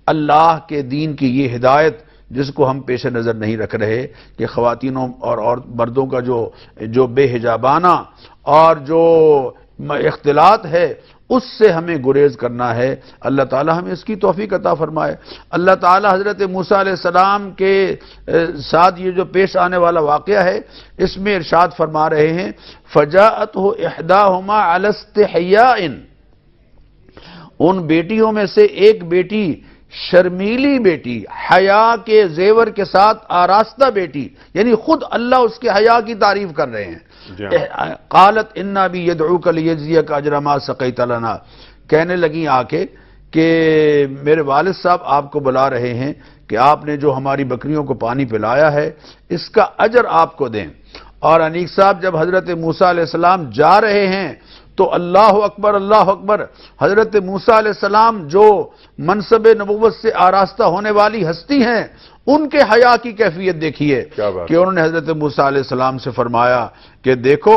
اللہ کے دین کی یہ ہدایت جس کو ہم پیش نظر نہیں رکھ رہے کہ خواتینوں اور مردوں کا جو بے حجابانہ اور جو اختلاط ہے اس سے ہمیں گریز کرنا ہے. اللہ تعالی ہمیں اس کی توفیق عطا فرمائے. اللہ تعالی حضرت موسیٰ علیہ السلام کے ساتھ یہ جو پیش آنے والا واقعہ ہے اس میں ارشاد فرما رہے ہیں فَجَاءَتْهُ إِحْدَاهُمَا عَلَى اسْتِحْيَاءٍ، ان بیٹیوں میں سے ایک بیٹی شرمیلی بیٹی، حیا کے زیور کے ساتھ آراستہ بیٹی، یعنی خود اللہ اس کے حیا کی تعریف کر رہے ہیں. قالت انا بھی یدعوک لیجزیک اجر ما سقیت لنا، کہنے لگیں آ کے کہ میرے والد صاحب آپ کو بلا رہے ہیں کہ آپ نے جو ہماری بکریوں کو پانی پلایا ہے اس کا اجر آپ کو دیں. اور انیک صاحب جب حضرت موسیٰ علیہ السلام جا رہے ہیں تو اللہ اکبر اللہ اکبر، حضرت موسیٰ علیہ السلام جو منصب نبوت سے آراستہ ہونے والی ہستی ہیں ان کے حیا کی کیفیت دیکھیے کہ انہوں نے حضرت موسیٰ علیہ السلام سے فرمایا کہ دیکھو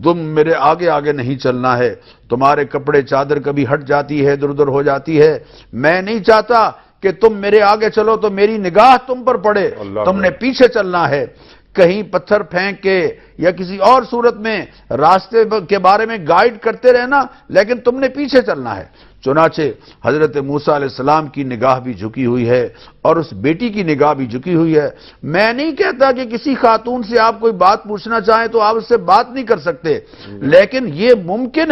تم میرے آگے آگے نہیں چلنا ہے، تمہارے کپڑے چادر کبھی ہٹ جاتی ہے ادھر ادھر ہو جاتی ہے، میں نہیں چاہتا کہ تم میرے آگے چلو تو میری نگاہ تم پر پڑے، تم نے پیچھے چلنا ہے، کہیں پتھر پھینک کے یا کسی اور صورت میں راستے کے بارے میں گائیڈ کرتے رہنا، لیکن تم نے پیچھے چلنا ہے. چنانچہ حضرت موسیٰ علیہ السلام کی نگاہ بھی جھکی ہوئی ہے اور اس بیٹی کی نگاہ بھی جھکی ہوئی ہے. میں نہیں کہتا کہ کسی خاتون سے آپ کوئی بات پوچھنا چاہیں تو آپ اس سے بات نہیں کر سکتے، لیکن یہ ممکن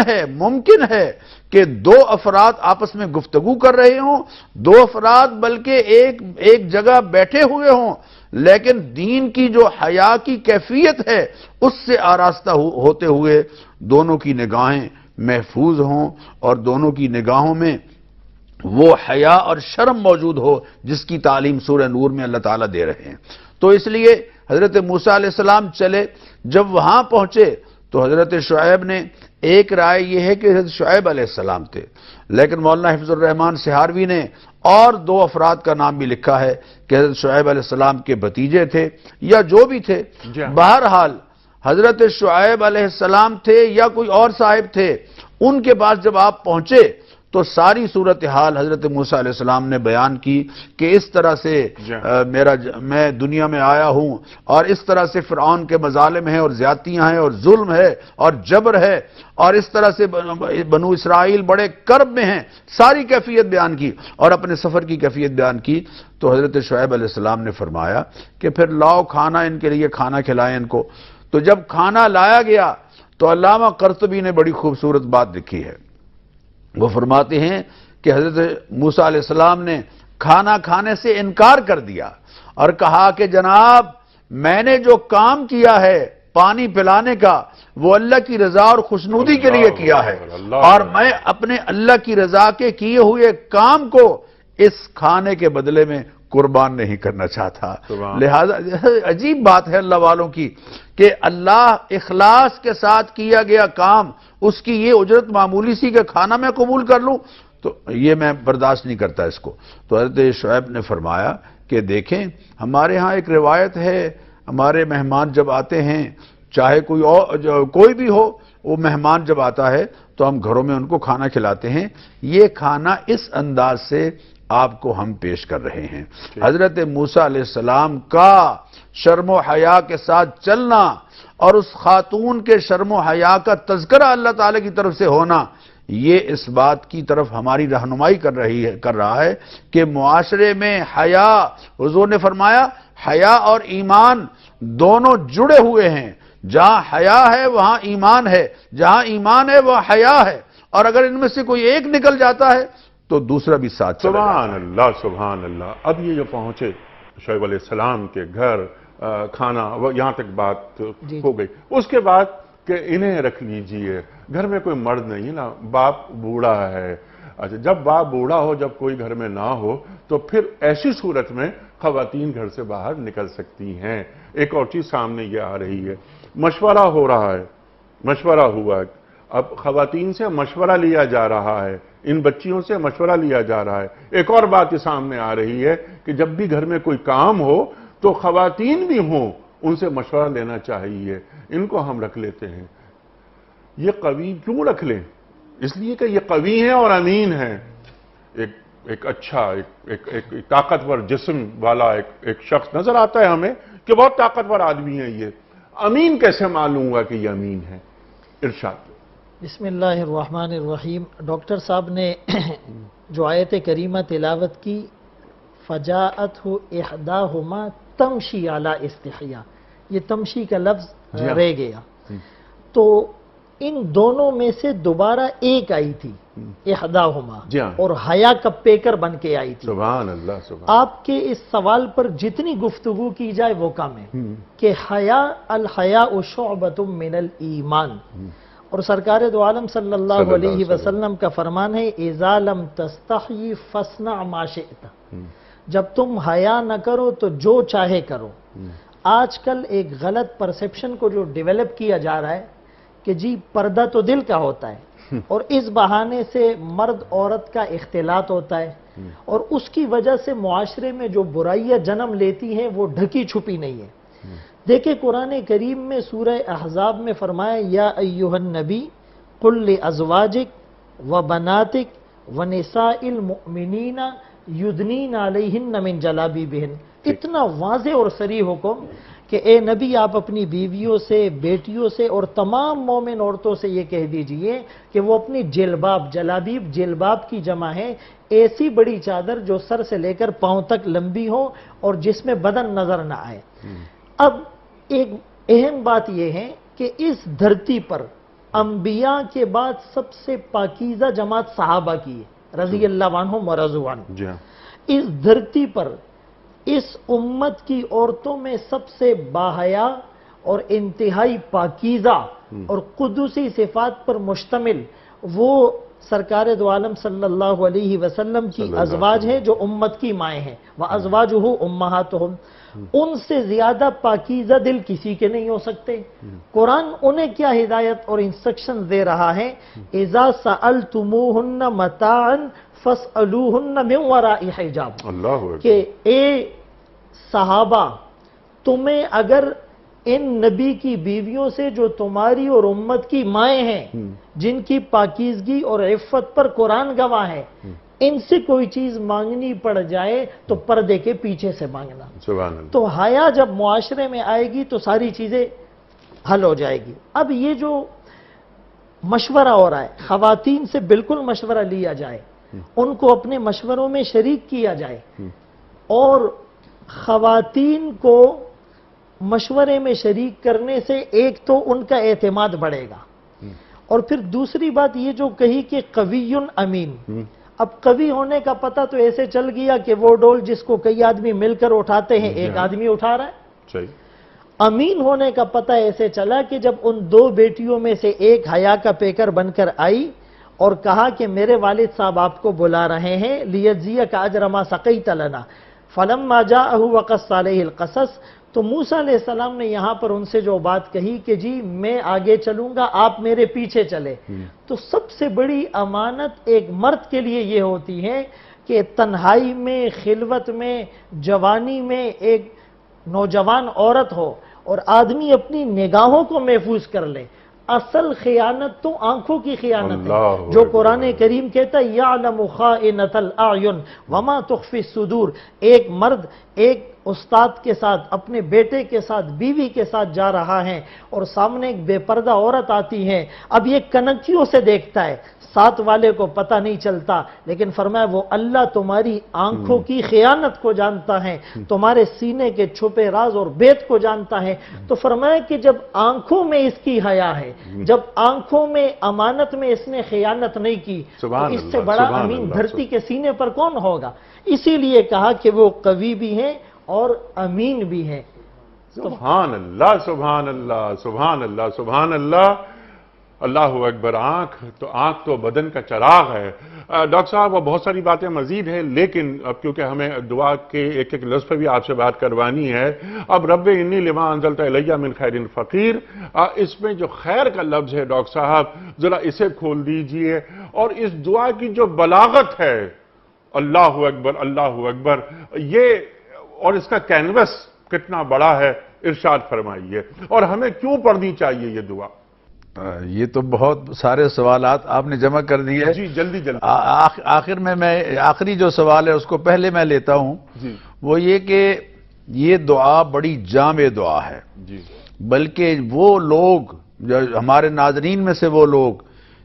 ہے کہ دو افراد آپس میں گفتگو کر رہے ہوں، دو افراد بلکہ ایک جگہ بیٹھے ہوئے ہوں، لیکن دین کی جو حیا کی کیفیت ہے اس سے آراستہ ہوتے ہوئے دونوں کی نگاہیں محفوظ ہوں اور دونوں کی نگاہوں میں وہ حیا اور شرم موجود ہو جس کی تعلیم سورہ نور میں اللہ تعالیٰ دے رہے ہیں. تو اس لیے حضرت موسیٰ علیہ السلام چلے، جب وہاں پہنچے تو حضرت شعیب نے، ایک رائے یہ ہے کہ حضرت شعیب علیہ السلام تھے، لیکن مولانا حفظ الرحمان سہاروی نے اور دو افراد کا نام بھی لکھا ہے کہ حضرت شعیب علیہ السلام کے بھتیجے تھے یا جو بھی تھے. بہرحال حضرت شعیب علیہ السلام تھے یا کوئی اور صاحب تھے، ان کے پاس جب آپ پہنچے تو ساری صورتحال حضرت موسیٰ علیہ السلام نے بیان کی کہ اس طرح سے میں دنیا میں آیا ہوں اور اس طرح سے فرعون کے مظالم ہیں اور زیادتیاں ہیں اور ظلم ہے اور جبر ہے اور اس طرح سے بنو اسرائیل بڑے کرب میں ہیں. ساری کیفیت بیان کی اور اپنے سفر کی کیفیت بیان کی. تو حضرت شعیب علیہ السلام نے فرمایا کہ پھر لاؤ کھانا، ان کے لیے کھانا کھلائیں ان کو. تو جب کھانا لایا گیا تو علامہ قرطبی نے بڑی خوبصورت بات لکھی ہے. وہ فرماتے ہیں کہ حضرت موسیٰ علیہ السلام نے کھانا کھانے سے انکار کر دیا اور کہا کہ جناب میں نے جو کام کیا ہے پانی پلانے کا وہ اللہ کی رضا اور خوشنودی کے لیے کیا ہے، اور میں اپنے اللہ کی رضا کے کیے ہوئے کام کو اس کھانے کے بدلے میں قربان نہیں کرنا چاہتا. سبحان. لہذا عجیب بات ہے اللہ والوں کی کہ اللہ اخلاص کے ساتھ کیا گیا کام، اس کی یہ اجرت معمولی سی کہ کھانا میں قبول کر لوں، تو یہ میں برداشت نہیں کرتا اس کو. تو حضرت شعیب نے فرمایا کہ دیکھیں ہمارے ہاں ایک روایت ہے، ہمارے مہمان جب آتے ہیں، چاہے کوئی بھی ہو، وہ مہمان جب آتا ہے تو ہم گھروں میں ان کو کھانا کھلاتے ہیں. یہ کھانا اس انداز سے آپ کو ہم پیش کر رہے ہیں. حضرت موسیٰ علیہ السلام کا شرم و حیا کے ساتھ چلنا اور اس خاتون کے شرم و حیا کا تذکرہ اللہ تعالی کی طرف سے ہونا، یہ اس بات کی طرف ہماری رہنمائی کر رہا ہے کہ معاشرے میں حیا، حضور نے فرمایا حیا اور ایمان دونوں جڑے ہوئے ہیں. جہاں حیا ہے وہاں ایمان ہے، جہاں ایمان ہے وہاں حیا ہے، اور اگر ان میں سے کوئی ایک نکل جاتا ہے تو دوسرا بھی ساتھ چلا جاتا ہے. سبحان اللہ سبحان اللہ. اب یہ جو پہنچے شعیب علیہ السلام کے گھر، کھانا یہاں تک بات ہو گئی. اس کے بعد کہ انہیں رکھ لیجئے، گھر میں کوئی مرد نہیں نا، باپ بوڑھا ہے. اچھا، جب باپ بوڑھا ہو، جب کوئی گھر میں نہ ہو، تو پھر ایسی صورت میں خواتین گھر سے باہر نکل سکتی ہیں. ایک اور چیز سامنے یہ آ رہی ہے، مشورہ ہو رہا ہے، مشورہ ہوا، اب خواتین سے مشورہ لیا جا رہا ہے، ان بچیوں سے مشورہ لیا جا رہا ہے. ایک اور بات یہ سامنے آ رہی ہے کہ جب بھی گھر میں کوئی کام ہو تو خواتین بھی ہوں، ان سے مشورہ لینا چاہیے. ان کو ہم رکھ لیتے ہیں. یہ قوی کیوں رکھ لیں؟ اس لیے کہ یہ قوی ہیں اور امین ہیں. ایک اچھا ایک طاقتور جسم والا ایک شخص نظر آتا ہے ہمیں کہ بہت طاقتور آدمی ہے. یہ امین کیسے معلوم ہوا کہ یہ امین ہے؟ ارشاد. بسم اللہ الرحمن الرحیم. ڈاکٹر صاحب نے جو آیت کریمہ تلاوت کی، فجاءتہ احداہما تمشی علی استحیاء، یہ تمشی کا لفظ رہ گیا. تو ان دونوں میں سے دوبارہ ایک آئی تھی احداہما، اور حیا کا پیکر بن کے آئی تھی. سبحان اللہ سبحان. آپ کے اس سوال پر جتنی گفتگو کی جائے وہ کم ہے کہ الحیاء شعبۃ من الایمان. اور سرکار دو عالم صلی اللہ علیہ وسلم کا فرمان ہے، اذا لم تستحی فاصنع ما شئت، جب تم حیا نہ کرو تو جو چاہے کرو. آج کل ایک غلط پرسیپشن کو جو ڈیولپ کیا جا رہا ہے کہ جی پردہ تو دل کا ہوتا ہے، اور اس بہانے سے مرد عورت کا اختلاط ہوتا ہے، اور اس کی وجہ سے معاشرے میں جو برائیاں جنم لیتی ہیں وہ ڈھکی چھپی نہیں ہے. دیکھیں قرآن کریم میں سورہ احزاب میں فرمایا، یا ایہا النبی قل لازواجک وبناتک ونساء المؤمنین یدنین علیہن من جلابیبہن. اتنا واضح اور صریح حکم کہ اے نبی آپ اپنی بیویوں سے، بیٹیوں سے اور تمام مومن عورتوں سے یہ کہہ دیجئے کہ وہ اپنی جلباب، جلابیب جلباب کی جمع ہے، ایسی بڑی چادر جو سر سے لے کر پاؤں تک لمبی ہو اور جس میں بدن نظر نہ آئے. اب ایک اہم بات یہ ہے کہ اس دھرتی پر انبیاء کے بعد سب سے پاکیزہ جماعت صحابہ کی ہے، رضی اللہ عنہم ورضوا عنہ. اس دھرتی پر اس امت کی عورتوں میں سب سے باحیا اور انتہائی پاکیزہ اور قدسی صفات پر مشتمل وہ سرکار دو عالم صلی اللہ علیہ وسلم کی ازواج ہیں جو امت کی مائیں ہیں. وَأَزْوَاجُهُ أُمَّهَاتُهُمْ. ان سے زیادہ پاکیزہ دل کسی کے نہیں ہو سکتے. قرآن انہیں کیا ہدایت اور انسٹرکشن دے رہا ہے، اِذَا سَأَلْتُمُوهُنَّ مَتَاعًا فَاسْأَلُوهُنَّ مِنْ وَرَاءِ حِجَابٍ. کہ اے صحابہ، تمہیں اگر ان نبی کی بیویوں سے جو تمہاری اور امت کی مائیں ہیں، جن کی پاکیزگی اور عفت پر قرآن گواہ ہے، ان سے کوئی چیز مانگنی پڑ جائے تو پردے کے پیچھے سے مانگنا. سبحان اللہ. تو حیا جب معاشرے میں آئے گی تو ساری چیزیں حل ہو جائے گی. اب یہ جو مشورہ ہو رہا ہے، خواتین سے بالکل مشورہ لیا جائے، ان کو اپنے مشوروں میں شریک کیا جائے، اور خواتین کو مشورے میں شریک کرنے سے ایک تو ان کا اعتماد بڑھے گا، اور پھر دوسری بات یہ جو کہی کہ قوی امین. اب قوی ہونے کا پتہ تو ایسے چل گیا کہ وہ ڈول جس کو کئی آدمی مل کر اٹھاتے ہیں ایک آدمی اٹھا رہا ہے. صحیح. امین ہونے کا پتہ ایسے چلا کہ جب ان دو بیٹیوں میں سے ایک حیا کا پیکر بن کر آئی اور کہا کہ میرے والد صاحب آپ کو بلا رہے ہیں، لیجزیک اجر ما سقیت لنا، فلما جاءہ وقص علیہ القصص، تو موسیٰ علیہ السلام نے یہاں پر ان سے جو بات کہی کہ جی میں آگے چلوں گا، آپ میرے پیچھے چلے، تو سب سے بڑی امانت ایک مرد کے لیے یہ ہوتی ہے کہ تنہائی میں، خلوت میں، جوانی میں ایک نوجوان عورت ہو اور آدمی اپنی نگاہوں کو محفوظ کر لے۔ اصل خیانت تو آنکھوں کی خیانت ہے، اللہ جو اکبر۔ قرآن کریم کہتا ہے یعلم خائنۃ الاعین وما تخفی الصدور۔ ایک مرد ایک استاد کے ساتھ، اپنے بیٹے کے ساتھ، بیوی کے ساتھ جا رہا ہے اور سامنے ایک بے پردہ عورت آتی ہے، اب یہ کنکیوں سے دیکھتا ہے، ساتھ والے کو پتہ نہیں چلتا، لیکن فرمایا وہ اللہ تمہاری آنکھوں کی خیانت کو جانتا ہے، تمہارے سینے کے چھپے راز اور بیت کو جانتا ہے۔ تو فرمایا کہ جب آنکھوں میں اس کی حیا ہے، جب آنکھوں میں امانت میں اس نے خیانت نہیں کی، تو سبحان اس سے اللہ، بڑا سبحان امین اللہ، دھرتی کے سینے پر کون ہوگا؟ اسی لیے کہا کہ وہ قوی بھی ہیں اور امین بھی ہیں۔ سبحان اللہ، سبحان اللہ، سبحان اللہ، سبحان اللہ، اللہ اکبر۔ آنکھ تو بدن کا چراغ ہے۔ ڈاکٹر صاحب وہ بہت ساری باتیں مزید ہیں، لیکن اب کیونکہ ہمیں دعا کے ایک ایک لفظ پہ بھی آپ سے بات کروانی ہے، اب رب انی لما انزلت الی من خیر فقیر، اس میں جو خیر کا لفظ ہے ڈاکٹر صاحب ذرا اسے کھول دیجئے، اور اس دعا کی جو بلاغت ہے، اللہ اکبر، اللہ اکبر، یہ اور اس کا کینوس کتنا بڑا ہے، ارشاد فرمائیے، اور ہمیں کیوں پڑھنی چاہیے یہ دعا؟ یہ تو بہت سارے سوالات آپ نے جمع کر دیے۔ جی جلدی جلدی۔ آخر میں آخری جو سوال ہے اس کو پہلے میں لیتا ہوں، جی وہ یہ کہ یہ دعا بڑی جامع دعا ہے، جی بلکہ وہ لوگ جو ہمارے ناظرین میں سے وہ لوگ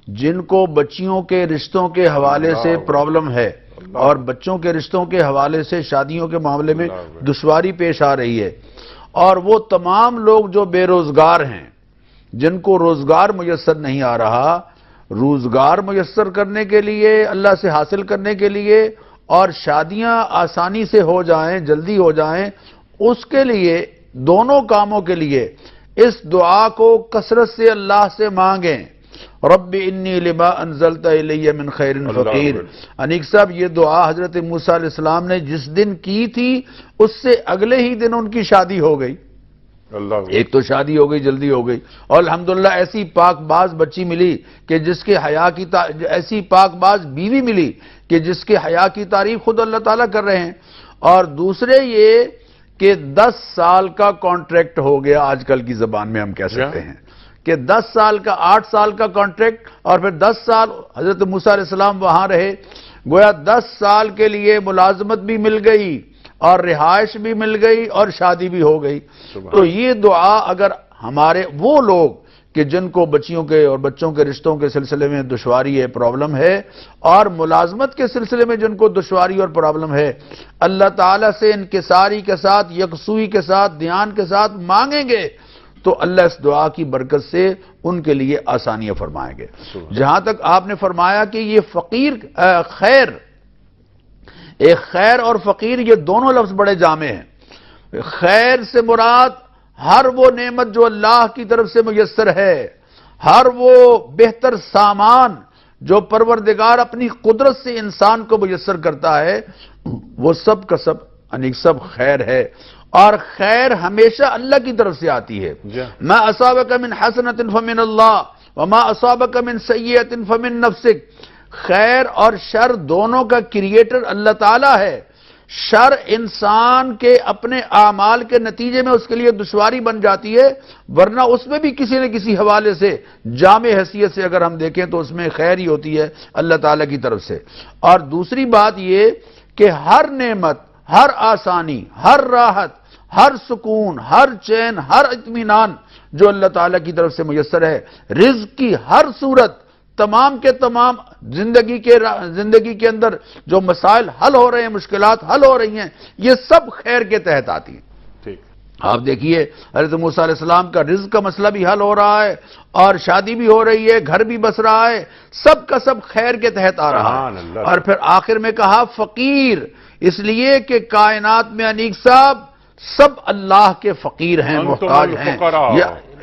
جن کو بچیوں کے رشتوں کے حوالے سے پرابلم ہے اور بچوں کے رشتوں کے حوالے سے شادیوں کے معاملے میں دشواری پیش آ رہی ہے، اور وہ تمام لوگ جو بے روزگار ہیں، جن کو روزگار میسر نہیں آ رہا، روزگار میسر کرنے کے لیے، اللہ سے حاصل کرنے کے لیے، اور شادیاں آسانی سے ہو جائیں، جلدی ہو جائیں، اس کے لیے، دونوں کاموں کے لیے اس دعا کو کثرت سے اللہ سے مانگیں۔ رب انی لما انزلت الی من خیر فقیر۔ انیق صاحب یہ دعا حضرت موسیٰ علیہ السلام نے جس دن کی تھی، اس سے اگلے ہی دن ان کی شادی ہو گئی۔ ایک تو شادی ہو گئی، جلدی ہو گئی، اور الحمدللہ ایسی پاک باز بچی ملی کہ جس کے حیا کی ایسی پاک باز بیوی ملی کہ جس کے حیا کی تعریف خود اللہ تعالیٰ کر رہے ہیں۔ اور دوسرے یہ کہ 10 سال کا کانٹریکٹ ہو گیا، آج کل کی زبان میں ہم کہہ سکتے ہیں کہ 10 سال کا، 8 سال کا کانٹریکٹ، اور پھر 10 سال حضرت موسیٰ علیہ السلام وہاں رہے، گویا 10 سال کے لیے ملازمت بھی مل گئی اور رہائش بھی مل گئی اور شادی بھی ہو گئی۔ تو یہ دعا اگر ہمارے وہ لوگ کہ جن کو بچیوں کے اور بچوں کے رشتوں کے سلسلے میں دشواری ہے، پرابلم ہے، اور ملازمت کے سلسلے میں جن کو دشواری اور پرابلم ہے، اللہ تعالیٰ سے انکساری کے ساتھ، یکسوئی کے ساتھ، دھیان کے ساتھ مانگیں گے تو اللہ اس دعا کی برکت سے ان کے لیے آسانیاں فرمائیں گے۔ جہاں تک آپ نے فرمایا کہ یہ فقیر خیر، ایک خیر اور فقیر یہ دونوں لفظ بڑے جامع ہیں۔ خیر سے مراد ہر وہ نعمت جو اللہ کی طرف سے میسر ہے، ہر وہ بہتر سامان جو پروردگار اپنی قدرت سے انسان کو میسر کرتا ہے، وہ سب کا سب انیک سب خیر ہے، اور خیر ہمیشہ اللہ کی طرف سے آتی ہے۔ ما اصابک من حسنۃ فمن اللہ وما اصابک من سیئۃ فمن نفسک۔ خیر اور شر دونوں کا کریٹر اللہ تعالیٰ ہے۔ شر انسان کے اپنے اعمال کے نتیجے میں اس کے لیے دشواری بن جاتی ہے، ورنہ اس میں بھی کسی نہ کسی حوالے سے جامع حیثیت سے اگر ہم دیکھیں تو اس میں خیر ہی ہوتی ہے اللہ تعالیٰ کی طرف سے۔ اور دوسری بات یہ کہ ہر نعمت، ہر آسانی، ہر راحت، ہر سکون، ہر چین، ہر اطمینان جو اللہ تعالیٰ کی طرف سے میسر ہے، رزق کی ہر صورت، تمام کے تمام زندگی کے اندر جو مسائل حل ہو رہے ہیں، مشکلات حل ہو رہی ہیں، یہ سب خیر کے تحت آتی ہیں۔ ٹھیک، آپ دیکھیے حضرت موسیٰ علیہ السلام کا رزق کا مسئلہ بھی حل ہو رہا ہے، اور شادی بھی ہو رہی ہے، گھر بھی بس رہا ہے، سب کا سب خیر کے تحت آ رہا ہے۔ اور پھر آخر میں کہا فقیر، اس لیے کہ کائنات میں انیق صاحب سب اللہ کے فقیر ہیں، انتم محتاج ہیں۔ الفقراء۔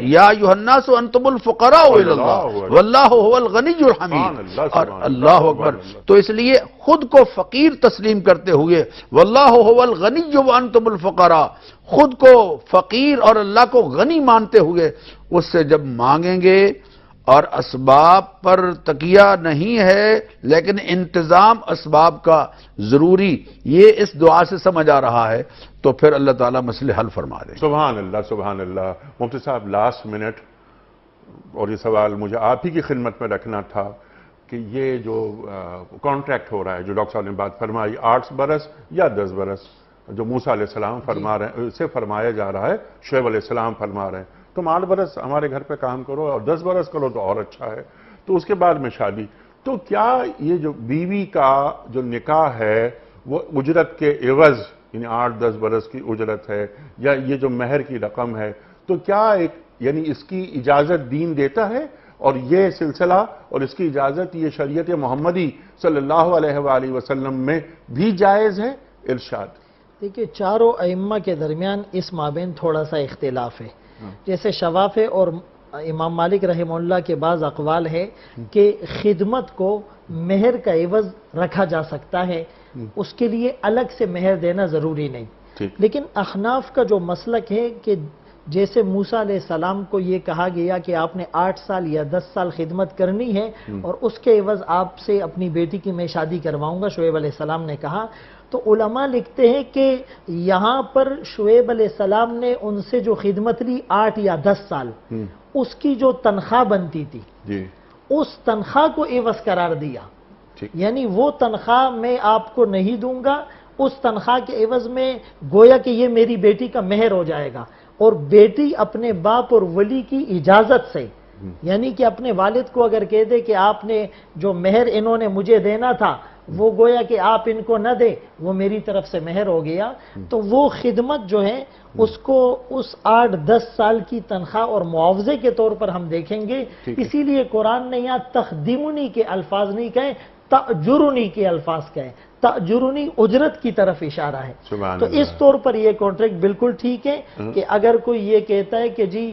یا ایھا الناس انتم الفقراء الی اللہ واللہ هو الغنی الحمید۔ اور اللہ اکبر، تو اس لیے خود کو فقیر تسلیم کرتے ہوئے واللہ هو الغنی وانتم الفقراء، خود کو فقیر اور اللہ کو غنی مانتے ہوئے اس سے جب مانگیں گے اور اسباب پر تکیہ نہیں ہے لیکن انتظام اسباب کا ضروری، یہ اس دعا سے سمجھ آ رہا ہے، تو پھر اللہ تعالیٰ مسئلے حل فرما دیں۔ سبحان اللہ سبحان اللہ۔ مفتی صاحب لاسٹ منٹ، اور یہ سوال مجھے آپ ہی کی خدمت میں رکھنا تھا کہ یہ جو کانٹریکٹ ہو رہا ہے، جو ڈاکٹر صاحب نے بات فرمائی 8 برس یا 10 برس، جو موسیٰ علیہ السلام فرما رہے ہیں، اسے فرمایا جا رہا ہے، شعیب علیہ السلام فرما رہے ہیں تم 8 برس ہمارے گھر پہ کام کرو اور 10 برس کرو تو اور اچھا ہے، تو اس کے بعد میں شادی۔ تو کیا یہ جو بیوی کا جو نکاح ہے وہ اجرت کے عوض، یعنی 8-10 برس کی اجرت ہے، یا یہ جو مہر کی رقم ہے، تو کیا ایک یعنی اس کی اجازت دین دیتا ہے، اور یہ سلسلہ اور اس کی اجازت یہ شریعت محمدی صلی اللہ علیہ وآلہ وسلم میں بھی جائز ہے؟ ارشاد۔ دیکھیے چاروں ائمہ کے درمیان اس مابین تھوڑا سا اختلاف ہے، جیسے شوافع اور امام مالک رحمہ اللہ کے بعض اقوال ہے کہ خدمت کو مہر کا عوض رکھا جا سکتا ہے، اس کے لیے الگ سے مہر دینا ضروری نہیں۔ لیکن احناف کا جو مسلک ہے کہ جیسے موسیٰ علیہ السلام کو یہ کہا گیا کہ آپ نے 8 سال یا 10 سال خدمت کرنی ہے اور اس کے عوض آپ سے اپنی بیٹی کی میں شادی کرواؤں گا، شعیب علیہ السلام نے کہا، تو علماء لکھتے ہیں کہ یہاں پر شعیب علیہ السلام نے ان سے جو خدمت لی 8 یا 10 سال، اس کی جو تنخواہ بنتی تھی اس تنخواہ کو عوض قرار دیا، یعنی وہ تنخواہ میں آپ کو نہیں دوں گا، اس تنخواہ کے عوض میں گویا کہ یہ میری بیٹی کا مہر ہو جائے گا، اور بیٹی اپنے باپ اور ولی کی اجازت سے، یعنی کہ اپنے والد کو اگر کہہ دے کہ آپ نے جو مہر انہوں نے مجھے دینا تھا وہ گویا کہ آپ ان کو نہ دے، وہ میری طرف سے مہر ہو گیا، تو وہ خدمت جو ہے اس کو اس 8-10 سال کی تنخواہ اور معاوضے کے طور پر ہم دیکھیں گے۔ اسی لیے قرآن نے یہاں تخدیمنی کے الفاظ نہیں کہے، تأجرنی کے الفاظ کہے، تأجرنی اجرت کی طرف اشارہ ہے۔ تو اس طور پر یہ کانٹریکٹ بالکل ٹھیک ہے کہ اگر کوئی یہ کہتا ہے کہ جی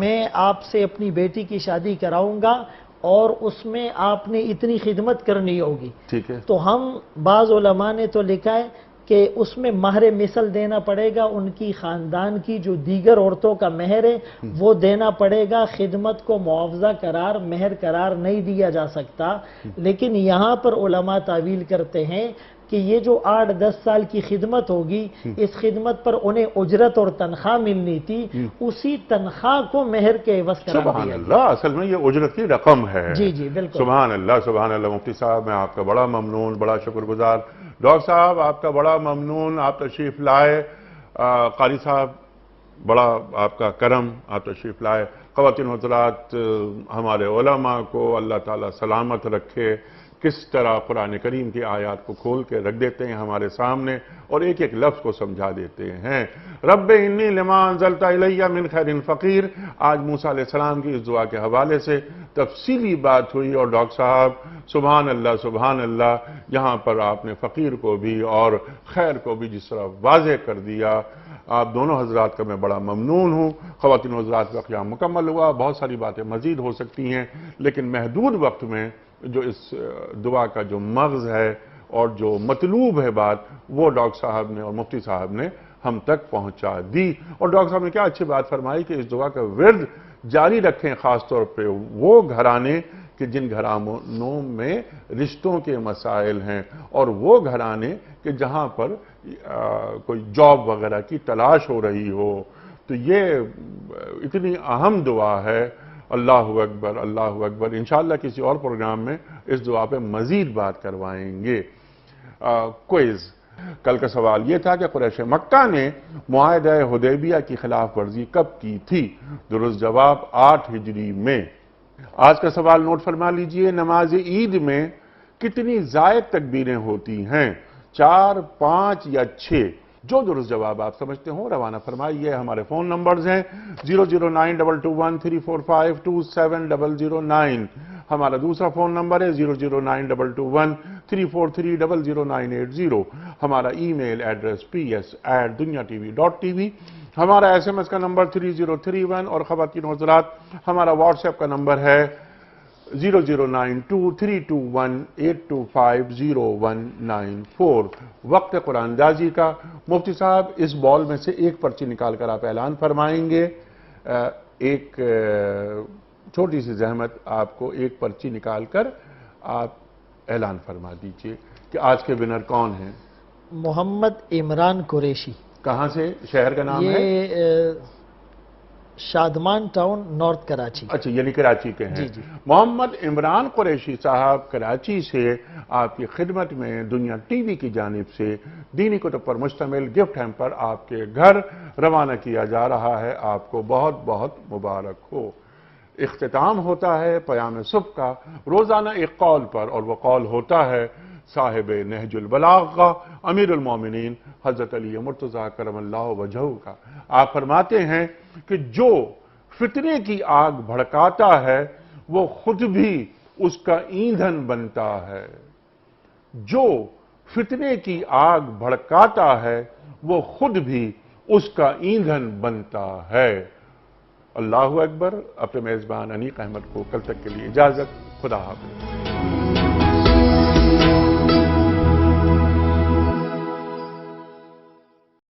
میں آپ سے اپنی بیٹی کی شادی کراؤں گا اور اس میں آپ نے اتنی خدمت کرنی ہوگی، تو ہم بعض علماء نے تو لکھا ہے کہ اس میں مہر مثل دینا پڑے گا، ان کی خاندان کی جو دیگر عورتوں کا مہر ہے وہ دینا پڑے گا، خدمت کو معاوضہ قرار مہر قرار نہیں دیا جا سکتا۔ لیکن یہاں پر علماء تعویل کرتے ہیں کہ یہ جو 8-10 سال کی خدمت ہوگی، اس خدمت پر انہیں اجرت اور تنخواہ ملنی تھی، اسی تنخواہ کو مہر کے عوض قرار دیا۔ سبحان اللہ، اصل میں یہ اجرت کی رقم ہے۔ جی بالکل، سبحان اللہ سبحان اللہ۔ مفتی صاحب میں آپ کا بڑا ممنون، بڑا شکر گزار۔ ڈاکٹر صاحب آپ کا بڑا ممنون، آپ تشریف لائے۔ قاری صاحب بڑا آپ کا کرم، آپ تشریف لائے۔ خواتین حضرات، ہمارے علماء کو اللہ تعالیٰ سلامت رکھے، کس طرح قرآن کریم کی آیات کو کھول کے رکھ دیتے ہیں ہمارے سامنے اور ایک ایک لفظ کو سمجھا دیتے ہیں۔ رب انی لما انزلت الی من خیر فقیر، آج موسیٰ علیہ السلام کی اس دعا کے حوالے سے تفصیلی بات ہوئی، اور ڈاکٹر صاحب سبحان اللہ، یہاں پر آپ نے فقیر کو بھی اور خیر کو بھی جس طرح واضح کر دیا، آپ دونوں حضرات کا میں بڑا ممنون ہوں۔ خواتین حضرات کا قیام مکمل ہوا، بہت ساری باتیں مزید ہو سکتی ہیں، لیکن محدود وقت میں جو اس دعا کا جو مغز ہے اور جو مطلوب ہے بات، وہ ڈاکٹر صاحب نے اور مفتی صاحب نے ہم تک پہنچا دی۔ اور ڈاکٹر صاحب نے کیا اچھی بات فرمائی کہ اس دعا کا ورد جاری رکھیں، خاص طور پہ وہ گھرانے کہ جن گھرانوں میں رشتوں کے مسائل ہیں، اور وہ گھرانے کہ جہاں پر کوئی جاب وغیرہ کی تلاش ہو رہی ہو۔ تو یہ اتنی اہم دعا ہے۔ اللہ اکبر، اللہ اکبر۔ انشاءاللہ کسی اور پروگرام میں اس دعا پہ مزید بات کروائیں گے۔ کوئز، کل کا سوال یہ تھا کہ قریش مکہ نے معاہدہ حدیبیہ کی خلاف ورزی کب کی تھی؟ درست جواب 8 ہجری میں۔ آج کا سوال نوٹ فرما لیجئے، نماز عید میں کتنی زائد تکبیریں ہوتی ہیں؟ 4، 5 یا 6؟ جو درست جواب آپ سمجھتے ہوں روانہ فرمائیے۔ ہمارے فون نمبرز ہیں 009221345270009، ہمارا دوسرا فون نمبر ہے 0092213 343000980, ہمارا ای میل ایڈریس ps@dunyatv.tv، ہمارا SMS کا نمبر 3031، اور خواتین و حضرات ہمارا واٹس ایپ کا نمبر ہے 009232182509194۔ وقت قرآن اندازی کا مفتی صاحب اس بال میں سے ایک پرچی نکال کر آپ اعلان فرمائیں گے۔ ایک چھوٹی سی زحمت، آپ کو ایک پرچی نکال کر آپ اعلان فرما دیجئے کہ آج کے ونر کون ہیں۔ محمد عمران قریشی، کہاں سے؟ شہر کا نام ہے؟ یہ شادمان ٹاؤن، نارتھ کراچی۔ اچھا، یعنی کراچی کے ہیں۔ جی جی۔ محمد عمران قریشی صاحب کراچی سے آپ کی خدمت میں دنیا ٹی وی کی جانب سے دینی کتب پر مشتمل گفٹ ہیمپر آپ کے گھر روانہ کیا جا رہا ہے۔ آپ کو بہت بہت مبارک ہو۔ اختتام ہوتا ہے پیام صبح کا روزانہ ایک قول پر، اور وہ قول ہوتا ہے صاحب نہج البلاغ کا، امیر المومنین حضرت علی مرتضیٰ کرم اللہ وجہہ کا۔ آپ فرماتے ہیں کہ جو فتنے کی آگ بھڑکاتا ہے وہ خود بھی اس کا ایندھن بنتا ہے۔ جو فتنے کی آگ بھڑکاتا ہے وہ خود بھی اس کا ایندھن بنتا ہے۔ اللہ اکبر۔ اپنے میزبان انیق احمد کو کل تک کے لیے اجازت، خدا حافظ۔